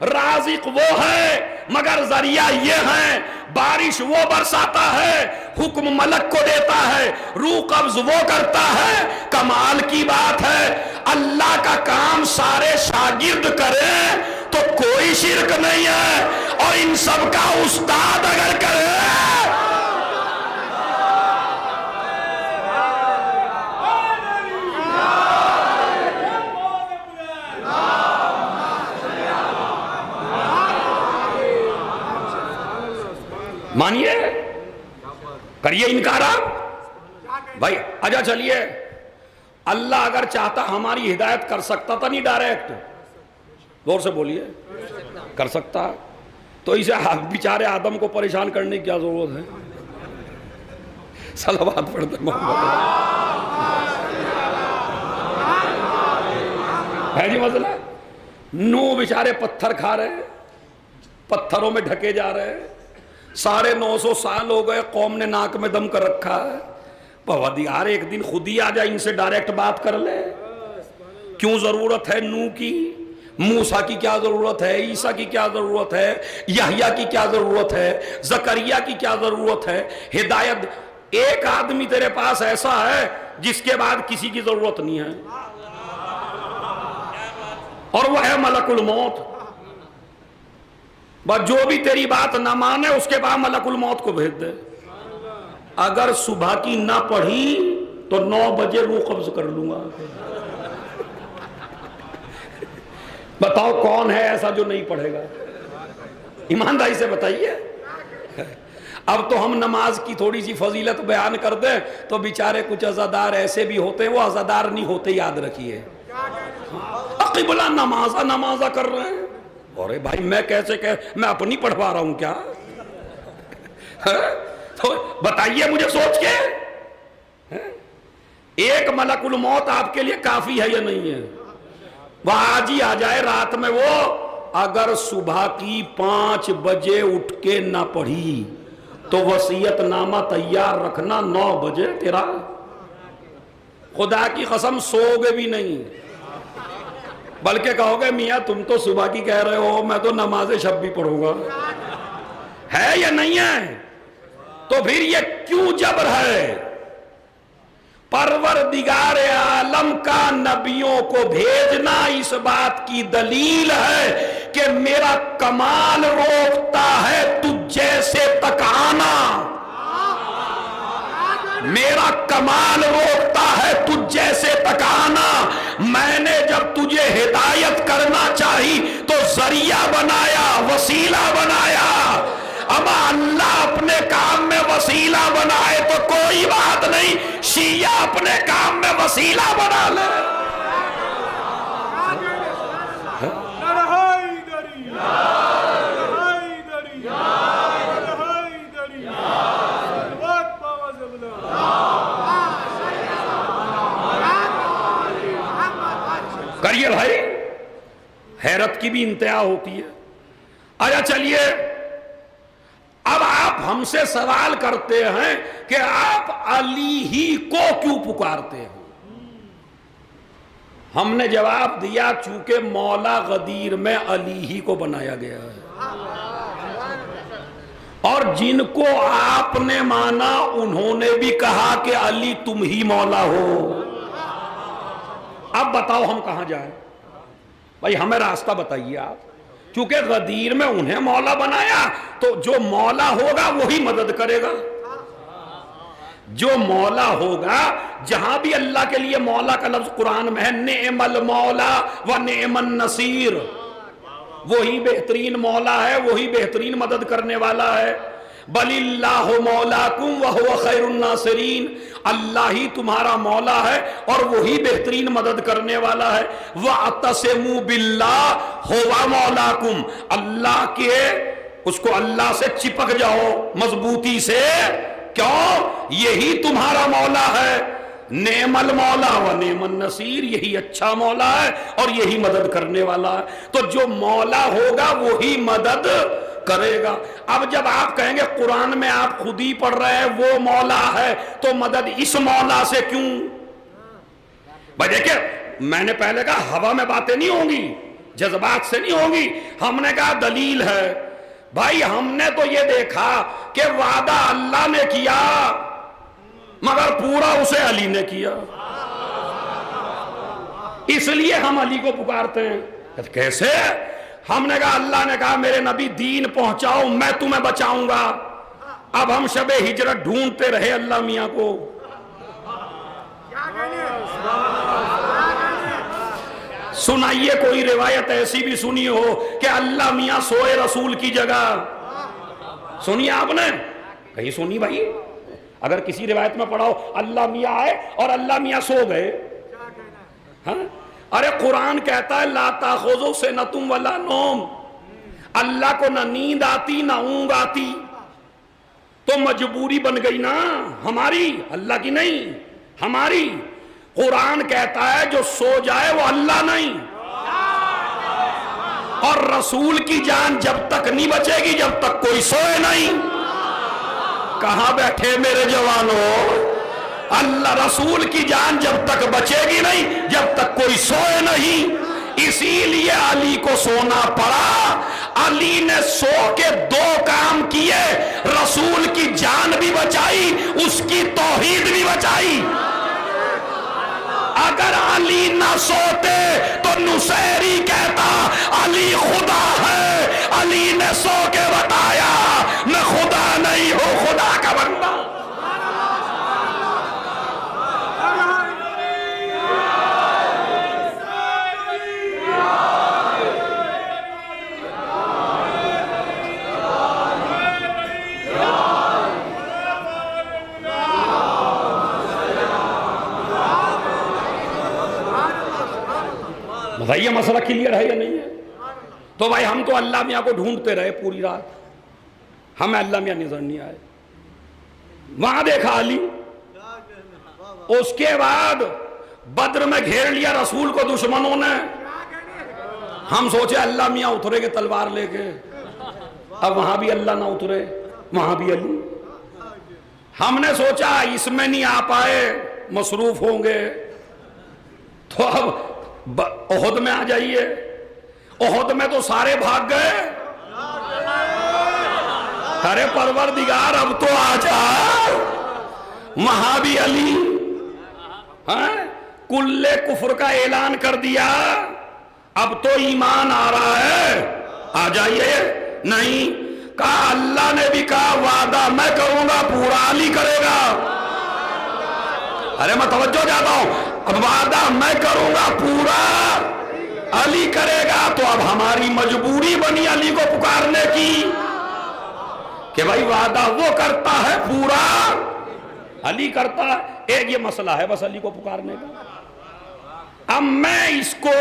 رازق وہ ہے مگر ذریعہ یہ ہیں۔ بارش وہ برساتا ہے، حکم ملک کو دیتا ہے، روح قبض وہ کرتا ہے۔ کمال کی بات ہے اللہ کا کام سارے شاگرد کریں تو کوئی شرک نہیں ہے، اور ان سب کا استاد اگر کرے مانیے، کریے انکار آپ بھائی۔ اجا چلیے اللہ اگر چاہتا ہماری ہدایت کر سکتا تھا نہیں ڈائریکٹ، زور سے بولیے، کر سکتا، تو اسے بیچارے آدم کو پریشان کرنے کی کیا ضرورت ہے؟ صلوات پڑھتے محمد ہے جی مسئلہ۔ نو بیچارے پتھر کھا رہے ہیں، پتھروں میں ڈھکے جا رہے ہیں. 950 سال ہو گئے, قوم نے ناک میں دم کر رکھا ہے. پروردگار ایک دن خود ہی آ جائے, ان سے ڈائریکٹ بات کر لے. کیوں ضرورت ہے نوح کی؟ موسیٰ کی کیا ضرورت ہے؟ عیسیٰ کی کیا ضرورت ہے؟ یحییٰ کی کیا ضرورت ہے؟ زکریا کی کیا ضرورت ہے؟ ہدایت. ایک آدمی تیرے پاس ایسا ہے جس کے بعد کسی کی ضرورت نہیں ہے, اور وہ ہے ملک الموت. بس جو بھی تیری بات نہ مانے اس کے بعد ملک الموت کو بھیج دے. اگر صبح کی نہ پڑھی تو 9 بجے روح قبض کر لوں گا. بتاؤ کون ہے ایسا جو نہیں پڑھے گا؟ ایمانداری سے بتائیے. اب تو ہم نماز کی تھوڑی سی فضیلت بیان کر دیں تو بیچارے کچھ عزادار ایسے بھی ہوتے ہیں, وہ عزادار نہیں ہوتے, یاد رکھیے. قبلہ نمازہ کر رہے ہیں. ارے بھائی میں میں اپنی پڑھوا رہا ہوں کیا؟ تو بتائیے مجھے سوچ کے, ایک ملک الموت آپ کے لیے کافی ہے یا نہیں ہے؟ وہ آج ہی آ جائے رات میں. وہ اگر صبح کی 5 بجے اٹھ کے نہ پڑھی تو وصیت نامہ تیار رکھنا, 9 بجے تیرا خدا کی قسم سو گے بھی نہیں, بلکہ کہو گے میاں تم تو صبح کی کہہ رہے ہو, میں تو نماز شب بھی پڑھوں گا. ہے یا نہیں ہے؟ تو پھر یہ کیوں جبر ہے؟ پروردگار عالم کا نبیوں کو بھیجنا اس بات کی دلیل ہے کہ میرا کمال روکتا ہے تجھ جیسے تک آنا. میرا کمال روکتا ہے تجھ جیسے تک آنا. میں نے جب تجھے ہدایت کرنا چاہی تو ذریعہ بنایا, وسیلہ بنایا. اب اللہ اپنے کام میں وسیلہ بنائے تو کوئی بات نہیں, شیعہ اپنے کام میں وسیلہ بنا لے. کریے بھائی, حیرت کی بھی انتہا ہوتی ہے. آیا چلیے, اب آپ ہم سے سوال کرتے ہیں کہ آپ علی ہی کو کیوں پکارتے ہیں؟ ہم نے جواب دیا چونکہ مولا غدیر میں علی ہی کو بنایا گیا ہے, اور جن کو آپ نے مانا انہوں نے بھی کہا کہ علی تم ہی مولا ہو. اب بتاؤ ہم کہاں جائیں؟ بھائی ہمیں راستہ بتائیے آپ. چونکہ غدیر میں انہیں مولا بنایا تو جو مولا ہوگا وہی مدد کرے گا. جو مولا ہوگا, جہاں بھی اللہ کے لیے مولا کا لفظ قرآن میں ہے, نعم المولا و نعم النصیر, وہی بہترین مولا ہے, وہی بہترین مدد کرنے والا ہے. بل اللہ مولاکم وہو خیر الناصرین, اللہ ہی تمہارا مولا ہے اور وہی بہترین مدد کرنے والا ہے. وَاعْتَصِمُوا بِاللَّهِ هُوَ مَوْلَاكُمْ, اللہ کے اس کو اللہ سے چپک جاؤ مضبوطی سے. کیوں؟ یہی تمہارا مولا ہے. نعم المولا و نعم النصیر, یہی اچھا مولا ہے اور یہی مدد کرنے والا ہے. تو جو مولا ہوگا وہی مدد کرے گا. اب جب آپ کہیں گے قرآن میں آپ خود ہی پڑھ رہے ہیں وہ مولا ہے, تو مدد اس مولا سے کیوں؟ بھائی دیکھیں, میں نے پہلے کہا ہوا میں باتیں نہیں ہوں گی, جذبات سے نہیں ہوں گی. ہم نے کہا دلیل ہے. بھائی ہم نے تو یہ دیکھا کہ وعدہ اللہ نے کیا مگر پورا اسے علی نے کیا, اس لیے ہم علی کو پکارتے ہیں. کیسے؟ ہم نے کہا اللہ نے کہا میرے نبی دین پہنچاؤ میں تمہیں بچاؤں گا. اب ہم شب ہجرت ڈھونڈتے رہے اللہ میاں کو. سنائیے کوئی روایت ایسی بھی سنی ہو کہ اللہ میاں سوئے رسول کی جگہ؟ سنی آپ نے کہیں سنی بھائی؟ اگر کسی روایت میں پڑھاؤ اللہ میاں آئے اور اللہ میاں سو گئے. ہاں ارے قرآن کہتا ہے لا تاخذو سنۃ ولا نوم, اللہ کو نہ نیند آتی نہ اونگ آتی. تو مجبوری بن گئی نا ہماری, اللہ کی نہیں ہماری. قرآن کہتا ہے جو سو جائے وہ اللہ نہیں, اور رسول کی جان جب تک نہیں بچے گی جب تک کوئی سوئے نہیں. کہاں بیٹھے میرے جوانوں؟ اللہ رسول کی جان جب تک بچے گی نہیں جب تک کوئی سوئے نہیں. اسی لیے علی کو سونا پڑا. علی نے سو کے دو کام کیے، رسول کی جان بھی بچائی، اس کی توحید بھی بچائی. اگر علی نہ سوتے تو نصیری کہتا علی خدا ہے. علی نے سو کے بتایا میں خدا نہیں ہوں، خدا کا بندہ. بھائی یہ مسئلہ کلیئر ہے یا نہیں ہے؟ تو بھائی ہم تو اللہ میاں کو ڈھونڈتے رہے پوری رات، ہمیں اللہ میاں نظر نہیں آئے. وہاں دیکھا علی، اس کے بعد بدر میں گھیر لیا رسول کو دشمنوں نے. ہم سوچے اللہ میاں اترے گے تلوار لے کے، اب وہاں بھی اللہ نہ اترے، وہاں بھی علی. ہم نے سوچا اس میں نہیں آ پائے، مصروف ہوں گے، تو اب احد میں آ جائیے. احد میں تو سارے بھاگ گئے. ارے پروردگار اب تو آ جا، وہاں بھی علی. کل کفر کا اعلان کر دیا، اب تو ایمان آ رہا ہے، آ جائیے. نہیں کہا، اللہ نے بھی کہا وعدہ میں کروں گا پورا، علی کرے گا. ارے میں توجہ جاتا ہوں، اب وعدہ میں کروں گا پورا، علی کرے گا. تو اب ہماری مجبوری بنی علی کو پکارنے کی کہ بھائی وعدہ وہ کرتا ہے پورا، علی کرتا ہے. ایک یہ مسئلہ ہے بس علی کو پکارنے کا. اب میں اس کو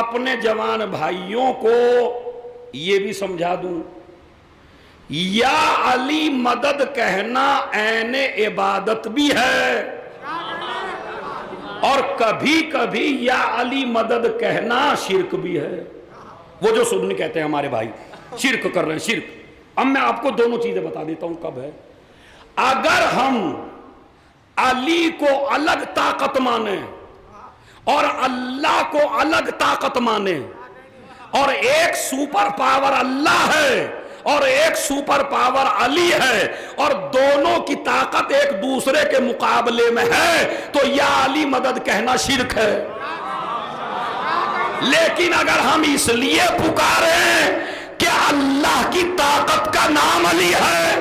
اپنے جوان بھائیوں کو یہ بھی سمجھا دوں، یا علی مدد کہنا عین عبادت بھی ہے، اور کبھی کبھی یا علی مدد کہنا شرک بھی ہے. وہ جو سنی کہتے ہیں ہمارے بھائی شرک کر رہے ہیں، شرک. اب میں آپ کو دونوں چیزیں بتا دیتا ہوں کب ہے. اگر ہم علی کو الگ طاقت مانیں اور اللہ کو الگ طاقت مانیں، اور ایک سپر پاور اللہ ہے اور ایک سپر پاور علی ہے، اور دونوں کی طاقت ایک دوسرے کے مقابلے میں ہے، تو یا علی مدد کہنا شرک ہے. لیکن اگر ہم اس لیے پکاریں کہ اللہ کی طاقت کا نام علی ہے،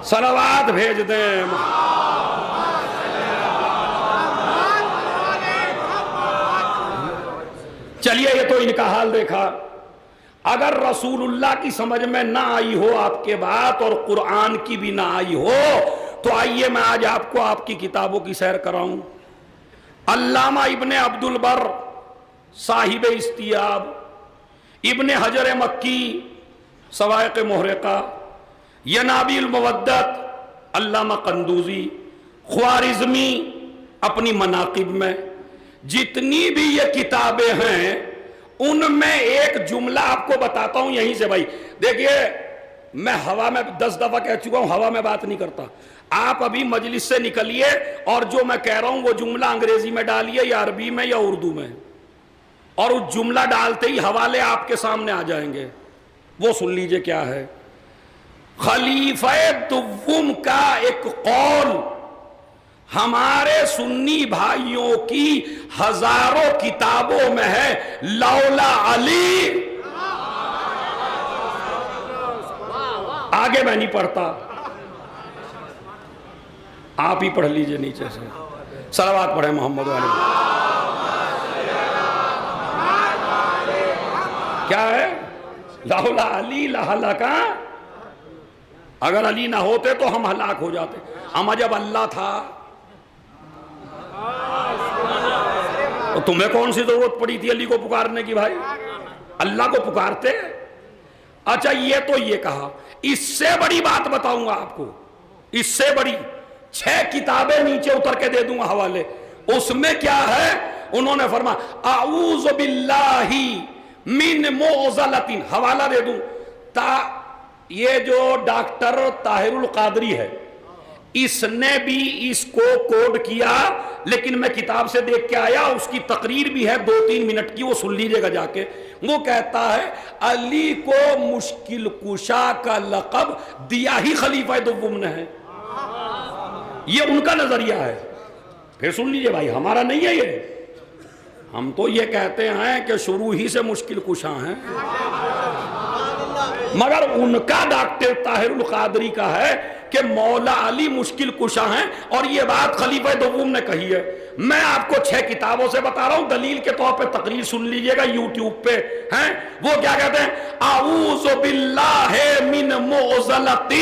صلوات بھیج دیں. چلیے یہ تو ان کا حال دیکھا. اگر رسول اللہ کی سمجھ میں نہ آئی ہو آپ کے بات، اور قرآن کی بھی نہ آئی ہو، تو آئیے میں آج آپ کو آپ کی کتابوں کی سیر کراؤں. علامہ ابن عبد البر صاحب استیاب، ابن حجر مکی صواعق محرقہ، ینابی المودت علامہ قندوزی، خوارزمی اپنی مناقب میں، جتنی بھی یہ کتابیں ہیں ان میں ایک جملہ آپ کو بتاتا ہوں یہیں سے. بھائی دیکھیے میں ہوا میں 10 دفعہ کہہ چکا ہوں، ہوا میں بات نہیں کرتا. آپ ابھی مجلس سے نکلیے اور جو میں کہہ رہا ہوں وہ جملہ انگریزی میں ڈالیے یا عربی میں یا اردو میں، اور اس جملہ ڈالتے ہی حوالے آپ کے سامنے آ جائیں گے. وہ سن لیجئے کیا ہے. خلیفہ دوم کا ایک قول ہمارے سنی بھائیوں کی ہزاروں کتابوں میں ہے، لولا علی. آگے میں نہیں پڑھتا، آپ ہی پڑھ لیجئے نیچے سے. صلوات پڑھیں محمد علیہ. کیا ہے؟ لولا علی لہلکا، اگر علی نہ ہوتے تو ہم ہلاک ہو جاتے. اما جب اللہ تھا تو تمہیں کون سی ضرورت پڑی تھی علی کو پکارنے کی؟ بھائی اللہ کو پکارتے. اچھا یہ تو یہ کہا. اس سے بڑی بات بتاؤں گا آپ کو، اس سے بڑی 6 کتابیں نیچے اتر کے دے دوں گا حوالے. اس میں کیا ہے؟ انہوں نے فرمایا اعوذ باللہ من معضلۃ، حوالہ دے دوں، یہ جو ڈاکٹر طاہر القادری ہے اس نے بھی اس کو کوڈ کیا، لیکن میں کتاب سے دیکھ کے آیا، اس کی تقریر بھی ہے 2-3 منٹ کی، وہ سن لیجئے گا جا کے۔ وہ کہتا ہے علی کو مشکل کشا کا لقب دیا ہی خلیفہ دوم نے ہے، یہ ان کا نظریہ ہے۔ پھر سن لیجئے بھائی، ہمارا نہیں ہے یہ، ہم تو یہ کہتے ہیں کہ شروع ہی سے مشکل کشا ہیں، مگر ان کا ڈاکٹر طاہر القادری کا ہے کہ مولا علی مشکل کشا ہیں، اور یہ بات خلیفہ دوم نے کہی ہے۔ میں آپ کو 6 کتابوں سے بتا رہا ہوں، دلیل کے طور پہ تقریر سن لیجئے گا یوٹیوب پہ ہیں۔ وہ کیا کہتے ہیں؟ اعوذ باللہ من معضلۃ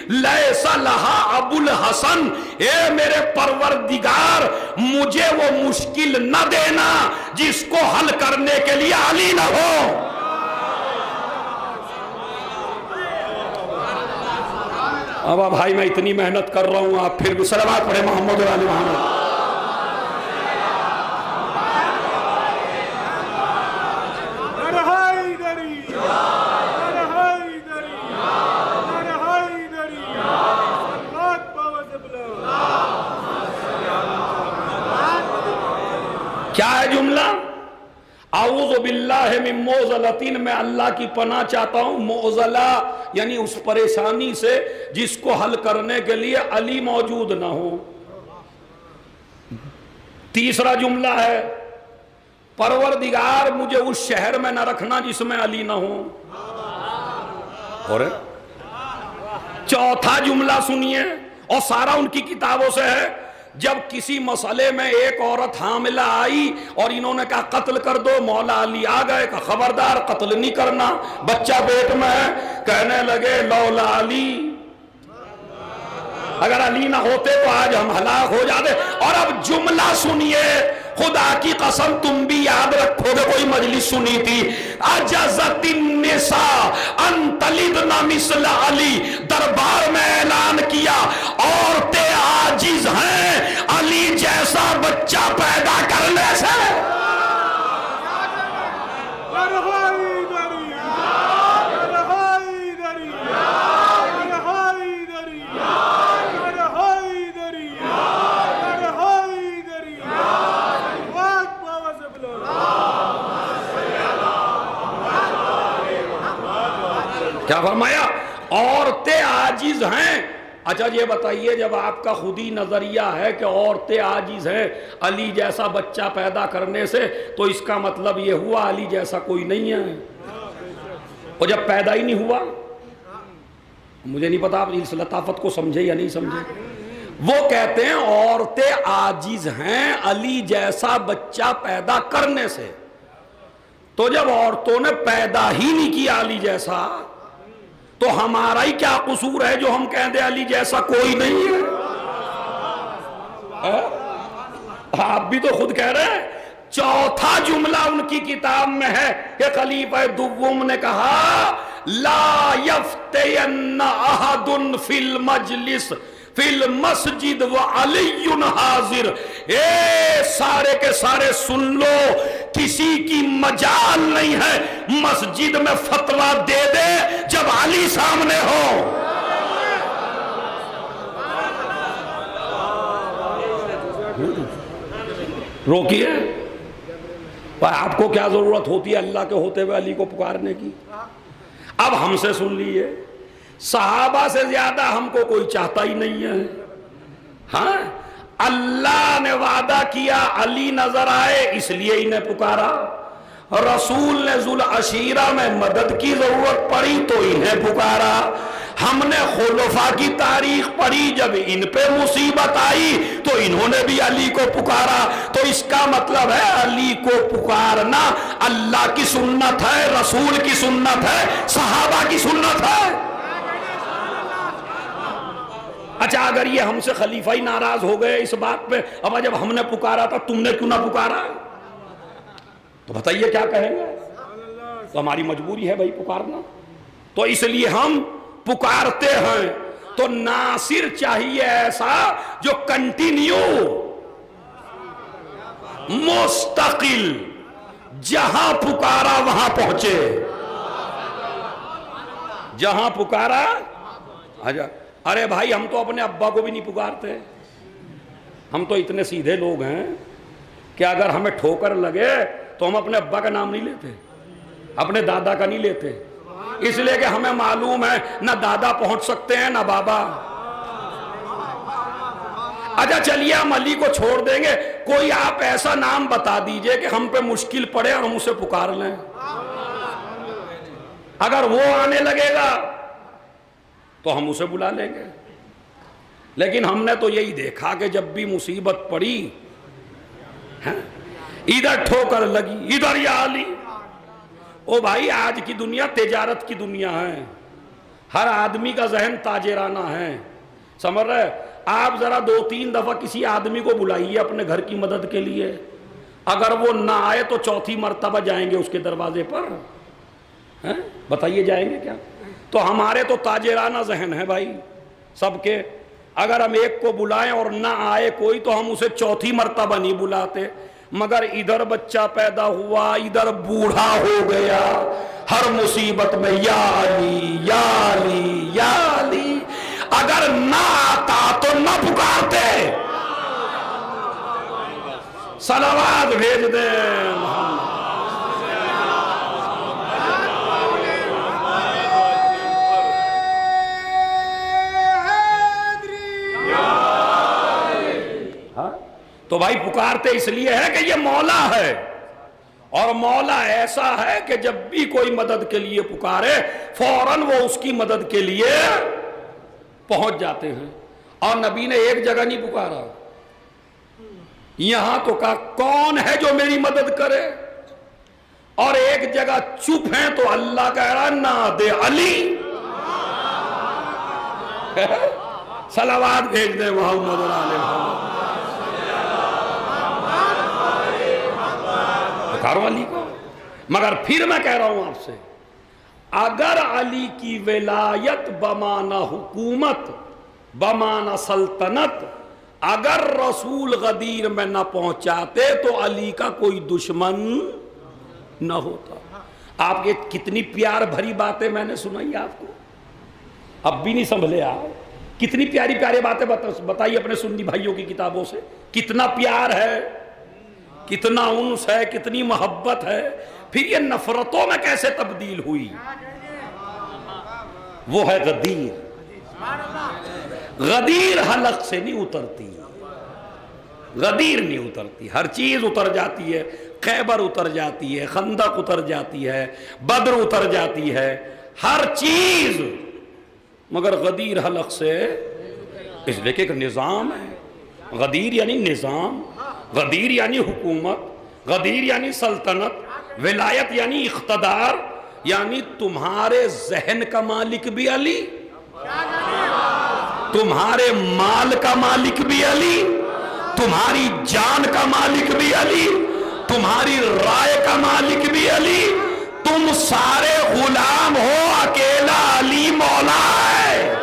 لیس لہا ابو الحسن، اے میرے پروردگار مجھے وہ مشکل نہ دینا جس کو حل کرنے کے لیے علی نہ ہو۔ اب بھائی میں اتنی محنت کر رہا ہوں، آپ پھر بھی صلوات پڑھے محمد و آل محمد۔ کیا ہے جملہ؟ اعوذ باللہ من معضلۃ، میں اللہ کی پناہ چاہتا ہوں معضلہ یعنی اس پریشانی سے جس کو حل کرنے کے لیے علی موجود نہ ہو۔ تیسرا جملہ ہے پروردگار مجھے اس شہر میں نہ رکھنا جس میں علی نہ ہو۔ اور چوتھا جملہ سنیے، اور سارا ان کی کتابوں سے ہے، جب کسی مسئلے میں ایک عورت حاملہ آئی اور انہوں نے کہا قتل کر دو، مولا علی آ گئے، کہا خبردار قتل نہیں کرنا، بچہ پیٹ میں ہے۔ کہنے لگے لولا علی، اگر علی نہ ہوتے تو آج ہم ہلاک ہو جاتے۔ اور اب جملہ سنیے، خدا کی قسم تم بھی یاد رکھو گے، کوئی مجلس سنی تھی، عجزت النساء ان تلدن مثل علی، دربار میں اعلان کیا عورتیں عاجز ہیں علی جیسا بچہ پیدا کرنے سے۔ کیا فرمایا؟ عورتیں عاجز ہیں۔ اچھا یہ بتائیے، جب آپ کا خودی نظریہ ہے کہ عورتیں عاجز ہیں علی جیسا بچہ پیدا کرنے سے، تو اس کا مطلب یہ ہوا علی جیسا کوئی نہیں ہے، اور جب پیدا ہی نہیں ہوا، مجھے نہیں پتا آپ اس لطافت کو سمجھے یا نہیں سمجھے۔ وہ کہتے ہیں عورتیں عاجز ہیں علی جیسا بچہ پیدا کرنے سے، تو جب عورتوں نے پیدا ہی نہیں کیا علی جیسا، تو ہمارا ہی کیا قصور ہے جو ہم کہہ دیں علی جیسا کوئی نہیں ہے؟ آپ بھی تو خود کہہ رہے ہیں۔ چوتھا جملہ ان کی کتاب میں ہے کہ خلیفہ دوم نے کہا لا یفتین احد فی المجلس فی المسجد وعلی حاضر، اے سارے کے سارے سن لو، کسی کی مجال نہیں ہے مسجد میں فتویٰ دے دے جب علی سامنے ہو۔ روکیے، آپ کو کیا ضرورت ہوتی ہے اللہ کے ہوتے ہوئے علی کو پکارنے کی؟ اب ہم سے سن لیے، صحابہ سے زیادہ ہم کو کوئی چاہتا ہی نہیں ہے۔ ہاں، اللہ نے وعدہ کیا علی نظر آئے اس لیے انہیں پکارا، رسول نے ذوالعشیرہ میں مدد کی ضرورت پڑی تو انہیں پکارا، ہم نے خلفاء کی تاریخ پڑھی، جب ان پہ مصیبت آئی تو انہوں نے بھی علی کو پکارا۔ تو اس کا مطلب ہے علی کو پکارنا اللہ کی سنت ہے، رسول کی سنت ہے، صحابہ کی سنت ہے۔ اچھا اگر یہ ہم سے خلیفہ ہی ناراض ہو گئے اس بات پہ، اب جب ہم نے پکارا تھا تم نے کیوں نہ پکارا، تو بتائیے کیا کہیں گے؟ تو ہماری مجبوری ہے بھائی پکارنا، تو اس لیے ہم پکارتے ہیں۔ تو ناصر چاہیے ایسا جو کنٹینیو، مستقل، جہاں پکارا وہاں پہنچے، جہاں پکارا آجا۔ ارے بھائی ہم تو اپنے ابا کو بھی نہیں پکارتے، ہم تو اتنے سیدھے لوگ ہیں کہ اگر ہمیں ٹھوکر لگے تو ہم اپنے ابا کا نام نہیں لیتے، اپنے دادا کا نہیں لیتے، اس لیے کہ ہمیں معلوم ہے نہ دادا پہنچ سکتے ہیں نہ بابا۔ اچھا چلیے ہم علی کو چھوڑ دیں گے، کوئی آپ ایسا نام بتا دیجئے کہ ہم پہ مشکل پڑے اور ہم اسے پکار لیں، اگر وہ آنے لگے گا تو ہم اسے بلا لیں گے۔ لیکن ہم نے تو یہی دیکھا کہ جب بھی مصیبت پڑی ادھر ٹھوکر لگی ادھر یا علی۔ او بھائی آج کی دنیا تجارت کی دنیا ہے، ہر آدمی کا ذہن تاجرانہ ہے، سمجھ رہے؟ آپ ذرا 2-3 دفعہ کسی آدمی کو بلائیے اپنے گھر کی مدد کے لیے، اگر وہ نہ آئے تو 4تھی مرتبہ جائیں گے اس کے دروازے پر، بتائیے جائیں گے کیا؟ تو ہمارے تو تاجرانہ ذہن ہے بھائی سب کے، اگر ہم ایک کو بلائیں اور نہ آئے کوئی تو ہم اسے 4تھی مرتبہ نہیں بلاتے، مگر ادھر بچہ پیدا ہوا ادھر بوڑھا ہو گیا، ہر مصیبت میں یا علی یا علی یا علی، اگر نہ آتا تو نہ پکارتے۔ صلوات بھیج دیں محمد۔ تو بھائی پکارتے اس لیے ہے کہ یہ مولا ہے، اور مولا ایسا ہے کہ جب بھی کوئی مدد کے لیے پکارے فوراً وہ اس کی مدد کے لیے پہنچ جاتے ہیں۔ اور نبی نے ایک جگہ نہیں پکارا، یہاں تو کہا کون ہے جو میری مدد کرے، اور ایک جگہ چپ ہیں تو اللہ کہہ رہا نادے علی۔ صلوات بھیج دیں محمد علیہ محمد۔ پکارو علی کو۔ مگر پھر میں کہہ رہا ہوں آپ سے، اگر علی کی ولایت بمعنی حکومت بمعنی سلطنت اگر رسول غدیر میں نہ پہنچاتے تو علی کا کوئی دشمن نہ ہوتا۔ آپ کے کتنی پیار بھری باتیں میں نے سنائی آپ کو، اب بھی نہیں سنبھلے آپ؟ کتنی پیاری پیاری باتیں بتائی اپنے سنی بھائیوں کی کتابوں سے، کتنا پیار ہے، کتنا انس ہے، کتنی محبت ہے، پھر یہ نفرتوں میں کیسے تبدیل ہوئی؟ وہ ہے غدیر۔ غدیر حلق سے نہیں اترتی، غدیر نہیں اترتی، ہر چیز اتر جاتی ہے، خیبر اتر جاتی ہے، خندق اتر جاتی ہے، بدر اتر جاتی ہے، ہر چیز، مگر غدیر حلق سے، اس لیے کہ ایک نظام ہے۔ غدیر یعنی نظام، غدیر یعنی حکومت، غدیر یعنی سلطنت، ولایت یعنی اقتدار، یعنی تمہارے ذہن کا مالک بھی علی، تمہارے مال کا مالک بھی علی، تمہاری جان کا مالک بھی علی، تمہاری رائے کا مالک بھی علی، تم سارے غلام ہو، اکیلا علی مولا ہے۔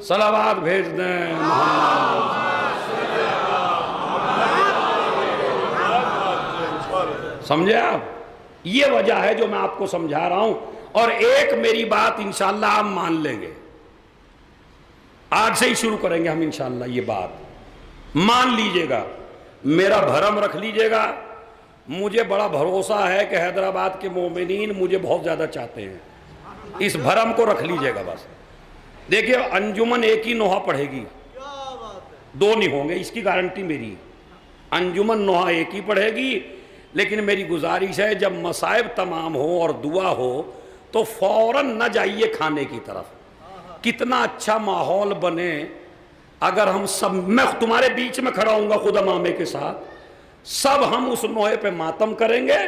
صلوات بھیج دیں محمد۔ سمجھے آپ؟ یہ وجہ ہے جو میں آپ کو سمجھا رہا ہوں، اور ایک میری بات انشاءاللہ آپ مان لیں گے، آج سے ہی شروع کریں گے ہم انشاءاللہ، یہ بات مان لیجئے گا، میرا بھرم رکھ لیجئے گا، مجھے بڑا بھروسہ ہے کہ حیدرآباد کے مومنین مجھے بہت زیادہ چاہتے ہیں، اس بھرم کو رکھ لیجئے گا بس۔ دیکھیں انجمن ایک ہی نوحہ پڑھے گی، 2 نہیں ہوں گے، اس کی گارنٹی میری، انجمن نوحہ ایک ہی پڑھے گی، لیکن میری گزارش ہے جب مصائب تمام ہو اور دعا ہو تو فوراً نہ جائیے کھانے کی طرف، کتنا اچھا ماحول بنے اگر ہم سب، میں تمہارے بیچ میں کھڑا ہوں گا خود امامے کے ساتھ، سب ہم اس نوحے پہ ماتم کریں گے،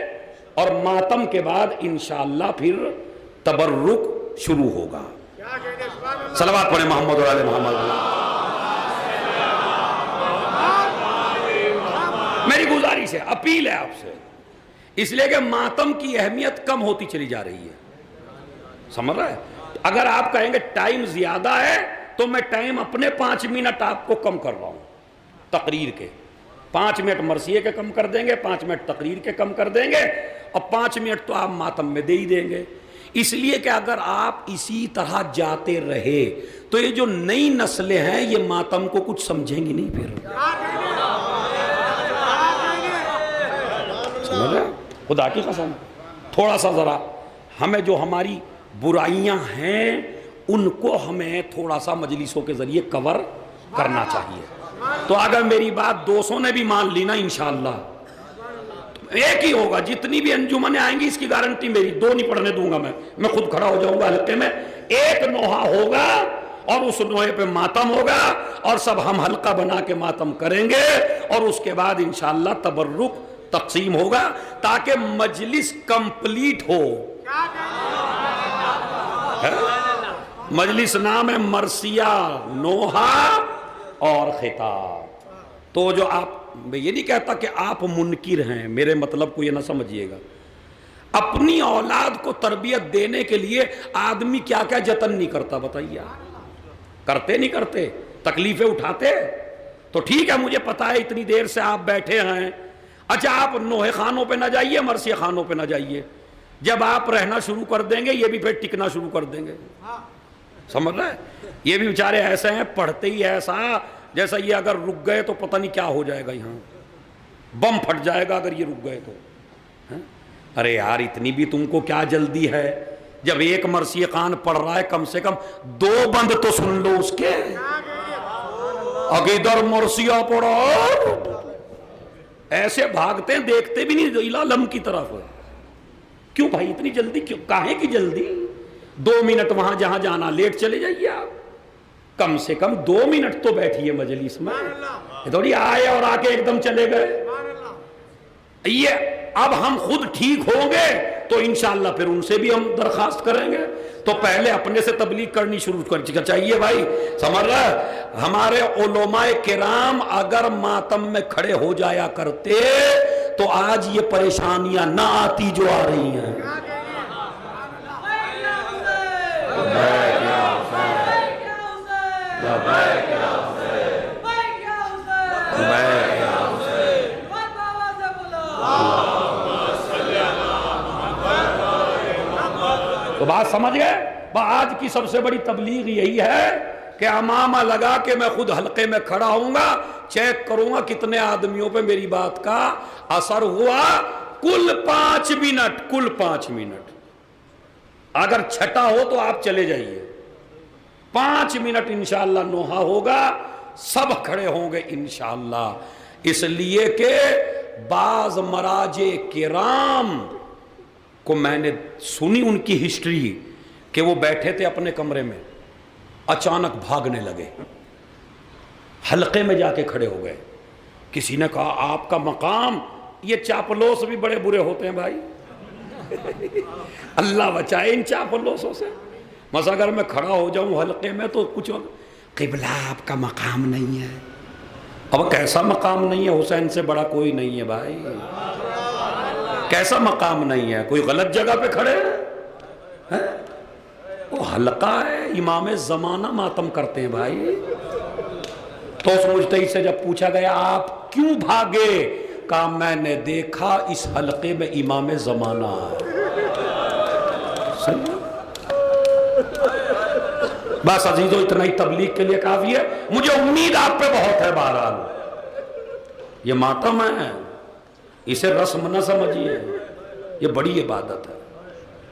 اور ماتم کے بعد انشاءاللہ پھر تبرک شروع ہوگا۔ صلوات پڑھیں محمد علیہ محمد۔ میری گزارش ہے، اپیل ہے آپ سے، اس لیے کہ ماتم کی اہمیت کم ہوتی چلی جا رہی ہے، سمجھ رہا ہے؟ اگر آپ کہیں گے ٹائم زیادہ ہے تو میں ٹائم اپنے 5 منٹ آپ کو کم کر رہا ہوں تقریر کے، 5 منٹ مرثیے کے کم کر دیں گے، 5 منٹ تقریر کے کم کر دیں گے، اور 5 منٹ تو آپ ماتم میں دے ہی دیں گے، اس لیے کہ اگر آپ اسی طرح جاتے رہے تو یہ جو نئی نسلیں ہیں یہ ماتم کو کچھ سمجھیں گی نہیں، پھر سمجھ رہے؟ خدا کی قسم تھوڑا سا ذرا ہمیں جو ہماری برائیاں ہیں ان کو ہمیں تھوڑا سا مجلسوں کے ذریعے کور کرنا چاہیے. تو اگر میری بات 200 نے بھی مان لی نا انشاءاللہ ایک ہی ہوگا، جتنی بھی انجمنیں آئیں گی اس کی گارنٹی میری، 2 نہیں پڑھنے دوں گا، میں خود کھڑا ہو جاؤں گا حلقے میں، ایک نوحہ ہوگا اور اس نوحے پہ ماتم ہوگا اور سب ہم حلقہ بنا کے ماتم کریں گے، اور اس کے بعد انشاءاللہ تبرک تقسیم ہوگا تاکہ مجلس کمپلیٹ ہو. مجلس نام ہے مرثیہ، نوحہ اور خطاب. تو جو آپ، میں یہ نہیں کہتا کہ آپ منکر ہیں، میرے مطلب کو یہ نہ سمجھیے گا، اپنی اولاد کو تربیت دینے کے لیے آدمی کیا کیا جتن نہیں کرتا، بتائیے کرتے نہیں کرتے، تکلیفیں اٹھاتے. تو ٹھیک ہے مجھے پتا ہے اتنی دیر سے آپ بیٹھے ہیں، اچھا آپ نوحے خانوں پہ نہ جائیے، مرثیہ خانوں پہ نہ جائیے، جب آپ رہنا شروع کر دیں گے یہ بھی پھر ٹکنا شروع کر دیں گے، سمجھ رہے ہیں؟ یہ بھی بیچارے ایسے ہیں پڑھتے ہی ایسا جیسا یہ اگر رک گئے تو پتہ نہیں کیا ہو جائے گا، یہاں بم پھٹ جائے گا اگر یہ رک گئے تو. ارے یار اتنی بھی تم کو کیا جلدی ہے، جب ایک مرثیہ خان پڑھ رہا ہے کم سے کم 2 بند تو سن لو اس کے. اگر ادھر مرثیہ پڑھا ایسے بھاگتے ہیں، دیکھتے بھی نہیں علم کی طرف. کیوں بھائی اتنی جلدی کیوں، کاہے کی جلدی؟ 2 منٹ وہاں جہاں جانا لیٹ چلے جائیے آپ، کم سے کم 2 منٹ تو بیٹھیے مجلس میں، تھوڑی آئے اور آ کے ایک دم چلے گئے. یہ اب ہم خود ٹھیک ہوں گے تو انشاءاللہ پھر ان سے بھی ہم درخواست کریں گے. تو پہلے اپنے سے تبلیغ کرنی شروع کرنی چاہیے بھائی، سمجھ رہا ہے؟ ہمارے علماء کرام اگر ماتم میں کھڑے ہو جایا کرتے تو آج یہ پریشانیاں نہ آتی جو آ رہی ہیں. تو بات سمجھ گئے؟ آج کی سب سے بڑی تبلیغ یہی ہے کہ امامہ لگا کے میں خود حلقے میں کھڑا ہوں گا، چیک کروں گا کتنے آدمیوں پہ میری بات کا اثر ہوا. کل 5 منٹ، کل 5 منٹ، اگر چھٹا ہو تو آپ چلے جائیے. 5 منٹ انشاءاللہ نوحہ ہوگا، سب کھڑے ہوں گے انشاءاللہ. اس لیے کہ بعض مراجع کرام کو میں نے سنی ان کی ہسٹری کہ وہ بیٹھے تھے اپنے کمرے میں، اچانک بھاگنے لگے، حلقے میں جا کے کھڑے ہو گئے. کسی نے کہا آپ کا مقام، یہ چاپلوس بھی بڑے برے ہوتے ہیں بھائی، اللہ بچائے ان چاپلوسوں سے. مثلا اگر میں کھڑا ہو جاؤں حلقے میں تو کچھ قبلہ آپ کا مقام نہیں ہے. اب کیسا مقام نہیں ہے؟ حسین سے بڑا کوئی نہیں ہے بھائی. کیسا مقام نہیں ہے؟ کوئی غلط جگہ پہ کھڑے ہیں؟ وہ حلقہ ہے، امام زمانہ ماتم کرتے ہیں بھائی. تو اس مجتہد سے جب پوچھا گیا آپ کیوں بھاگے، کہا میں نے دیکھا اس حلقے میں امام زمانہ ہے. بس عزیزو اتنا ہی تبلیغ کے لیے کافی ہے. مجھے امید آپ پہ بہت ہے. بہرحال یہ ماتم ہے، اسے رسم نہ سمجھیے، یہ بڑی عبادت ہے،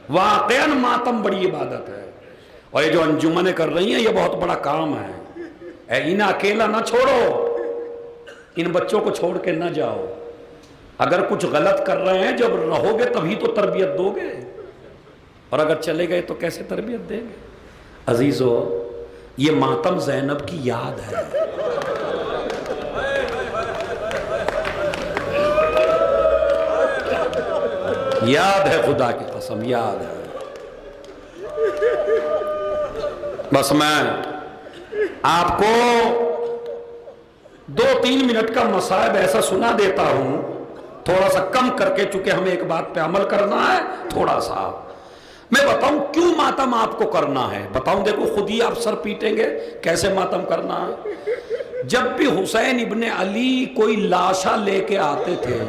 واقعاً ماتم بڑی عبادت ہے. اور یہ جو انجمنیں کر رہی ہیں یہ بہت بڑا کام ہے. انہیں اکیلا نہ چھوڑو، ان بچوں کو چھوڑ کے نہ جاؤ. اگر کچھ غلط کر رہے ہیں جب رہو گے تبھی تو تربیت دو گے، اور اگر چلے گئے تو کیسے تربیت دیں گے؟ عزیزو یہ ماتم زینب کی یاد ہے. یاد ہے، خدا کی قسم یاد ہے. بس میں آپ کو 2-3 منٹ کا مصائب ایسا سنا دیتا ہوں، تھوڑا سا کم کر کے، چونکہ ہمیں ایک بات پہ عمل کرنا ہے تھوڑا سا میں بتاؤں کیوں ماتم آپ کو کرنا ہے، بتاؤں، دیکھو خود ہی آپ سر پیٹیں گے کیسے ماتم کرنا ہے۔ جب بھی حسین ابن علی کوئی لاشا لے کے آتے تھے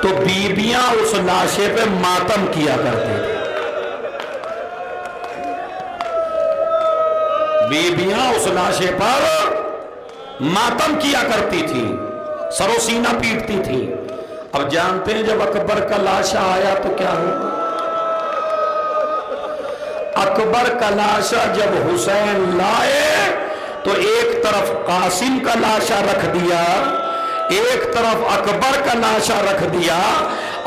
تو بیبیاں اس لاشے پہ ماتم کیا کرتے تھے، بیبیاں اس لاشے پر ماتم کیا کرتی تھی، سر و سینہ پیٹتی تھی۔ اب جانتے ہیں جب اکبر کا لاشا آیا تو کیا ہوا؟ اکبر کا لاشا جب حسین لائے تو ایک طرف قاسم کا لاشا رکھ دیا، ایک طرف اکبر کا لاشا رکھ دیا،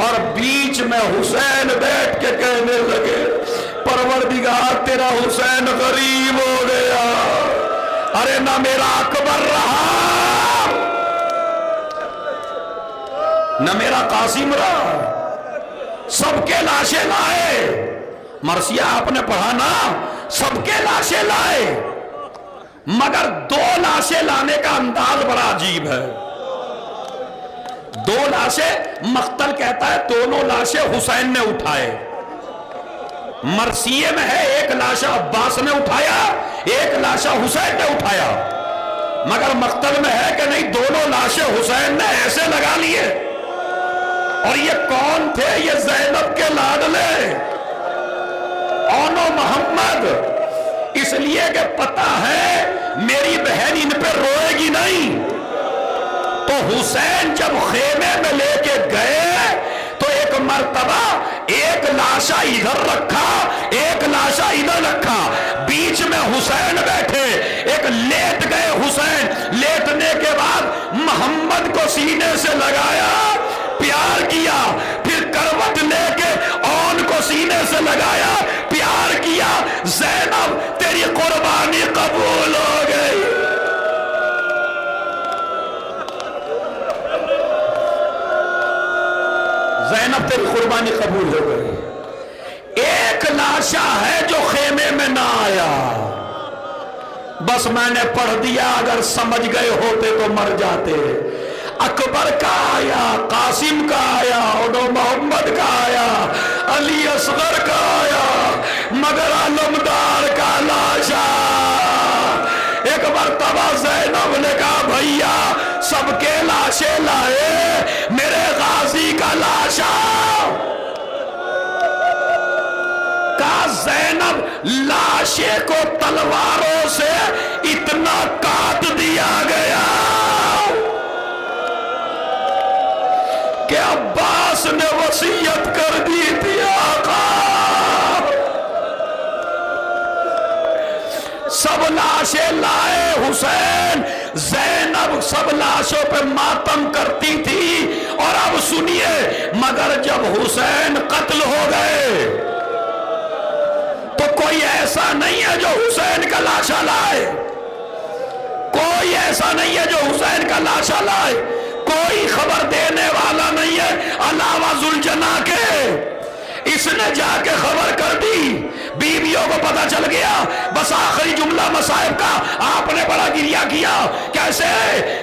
اور بیچ میں حسین بیٹھ کے کہنے لگے پروردگار تیرا حسین غریب ہو گیا، ارے نہ میرا اکبر رہا نہ میرا قاسم رہا، سب کے لاشیں لائے۔ مرثیہ آپ نے پڑھا نا، سب کے لاشیں لائے، مگر 2 لاشیں لانے کا انداز بڑا عجیب ہے۔ 2 لاشیں مقتل کہتا ہے دونوں لاشیں حسین نے اٹھائے، مرثیے میں ہے ایک لاشا عباس نے اٹھایا، ایک لاشا حسین نے اٹھایا، مگر مقتل میں ہے کہ نہیں دونوں لاشیں حسین نے ایسے لگا لیے۔ اور یہ کون تھے؟ یہ زینب کے لاڈلے اونو محمد، اس لیے کہ پتہ ہے میری بہن ان پہ روئے گی نہیں۔ تو حسین جب خیمے میں لے کے گئے تو ایک مرتبہ ایک لاشا ادھر رکھا، ایک لاشا ادھر رکھا، بیچ میں حسین بیٹھے، ایک لیٹ گئے حسین، لیٹنے کے بعد محمد کو سینے سے لگایا، پیار کیا، پھر کروٹ لے کے اون کو سینے سے لگایا، پیار کیا، زینب تیری قربانی قبول ہو گئی۔ زینب تیری قربانی قبول ہو گئی۔ ایک لاشا ہے جو خیمے میں نہ آیا، بس میں نے پڑھ دیا، اگر سمجھ گئے ہوتے تو مر جاتے۔ اکبر کا آیا، قاسم کا آیا، اونو محمد کا آیا، علی اصغر کا آیا، مگر علمدار کا لاشا۔ ایک مرتبہ زینب نے کہا بھیا سب کے لاشیں لائے، میرے غازی کا لاشا۔ کہا زینب لاشے کو تلواروں سے اتنا کاٹ دیا گیا کہ عباس نے وصیت کر دی تھی آقا سب لاشیں لائے حسین۔ زینب سب لاشوں پہ ماتم کرتی تھی، اور اب سنیے، مگر جب حسین قتل ہو گئے تو کوئی ایسا نہیں ہے جو حسین کا لاشا لائے، کوئی ایسا نہیں ہے جو حسین کا لاشا لائے، کوئی خبر دینے والا نہیں ہے علاوہ ذوالجناح کے۔ اس نے جا کے خبر کر دی، بیویوں کو پتہ چل گیا۔ بس آخری جملہ مصائب کا آپ نے بڑا گریہ کیا، کیسے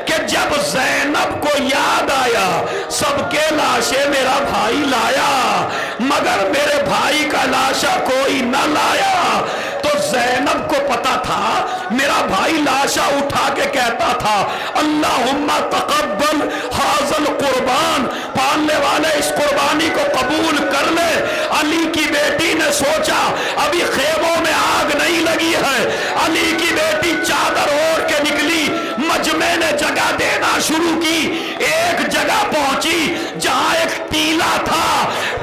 کہ جب زینب کو یاد آیا سب کے لاشیں میرا بھائی لایا مگر میرے بھائی کا لاشا کوئی نہ لایا، تو زینب کو پتا تھا میرا بھائی لاشا اٹھا کے کہتا تھا اللہم تقبل حاضل قربان، پالنے والے اس قربانی کو قبول کر لے۔ علی کی بیٹی نے سوچا ابھی خیموں میں آگ نہیں لگی ہے، علی کی بیٹی چادر اوڑھ کے نکلی، مجمع نے جگہ دینا شروع کی، ایک جگہ پہنچی جہاں ایک ٹیلا تھا،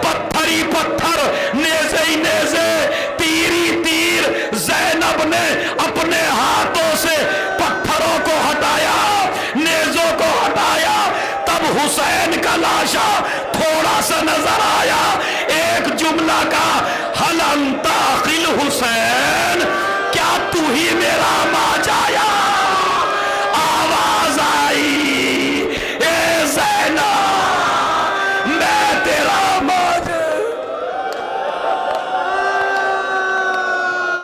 پتھر ہی پتھر، نیزے ہی نیزے، تیر ہی تیر، زینب نے اپنے ہاتھوں سے پتھروں کو ہٹایا، نیزوں کو ہٹایا، تب حسین کا لاشا تھوڑا سا نظر آیا، ایک جملہ کا حل انت اخی الحسین، کیا تو ہی میرا ماں